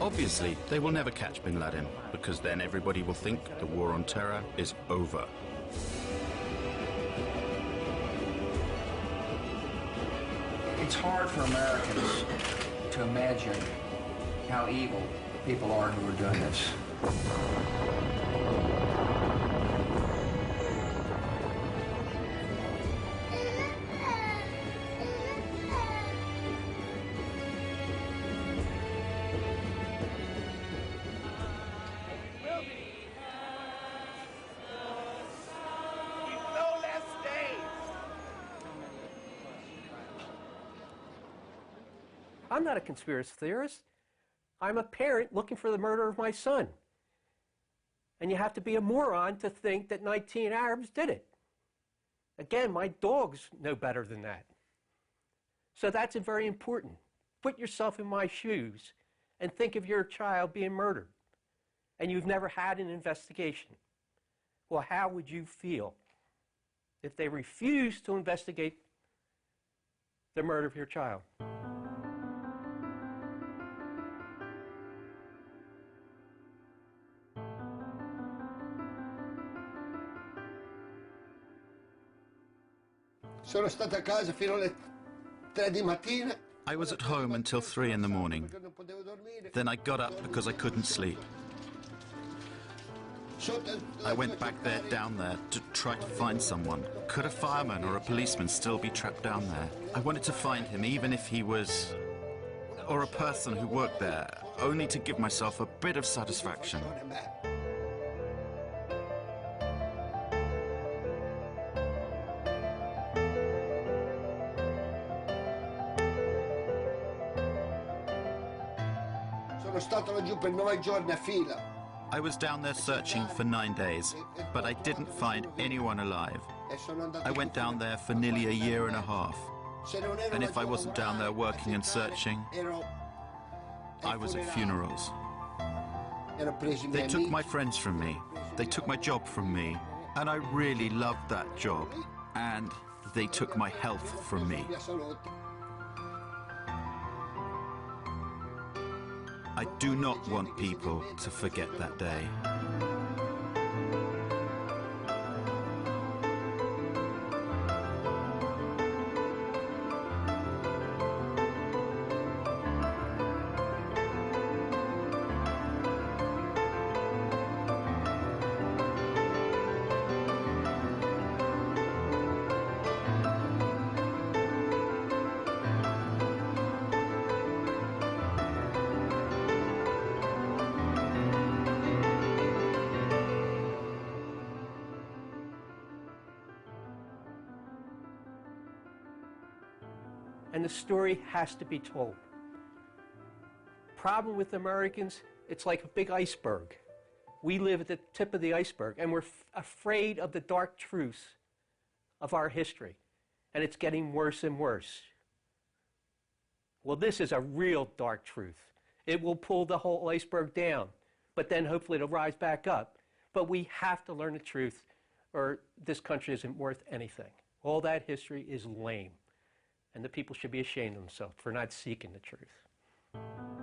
Obviously, they will never catch bin Laden, because then everybody will think the war on terror is over. It's hard for Americans to imagine how evil the people are who are doing this. I'm not a conspiracy theorist. I'm a parent looking for the murder of my son. And you have to be a moron to think that 19 Arabs did it. Again, my dogs know better than that. So that's very important. Put yourself in my shoes and think of your child being murdered. And you've never had an investigation. Well, how would you feel if they refused to investigate the murder of your child? Sono stato a casa fino alle 3 di mattina. I was at home until 3 in the morning. Then I got up because I couldn't sleep. I went back there, down there, to try to find someone. Could a fireman or a policeman still be trapped down there? I wanted to find him, even if he was... or a person who worked there, only to give myself a bit of satisfaction. Sono stato laggiù per 9 giorni a fila. I was down there searching for 9 days, but I didn't find anyone alive. I went down there for nearly a year and a half. And if I wasn't down there working and searching, I was at funerals. They took my friends from me. They took my job from me. And I really loved that job. And they took my health from me. I do not want people to forget that day. And the story has to be told. Problem with Americans, It's like a big iceberg. We live at the tip of the iceberg, and we're afraid of the dark truths of our history, and it's getting worse and worse. Well, this is a real dark truth. It will pull the whole iceberg down, but then hopefully it'll rise back up. But we have to learn the truth, or this country isn't worth anything. All that history is lame, and the people should be ashamed of themselves for not seeking the truth.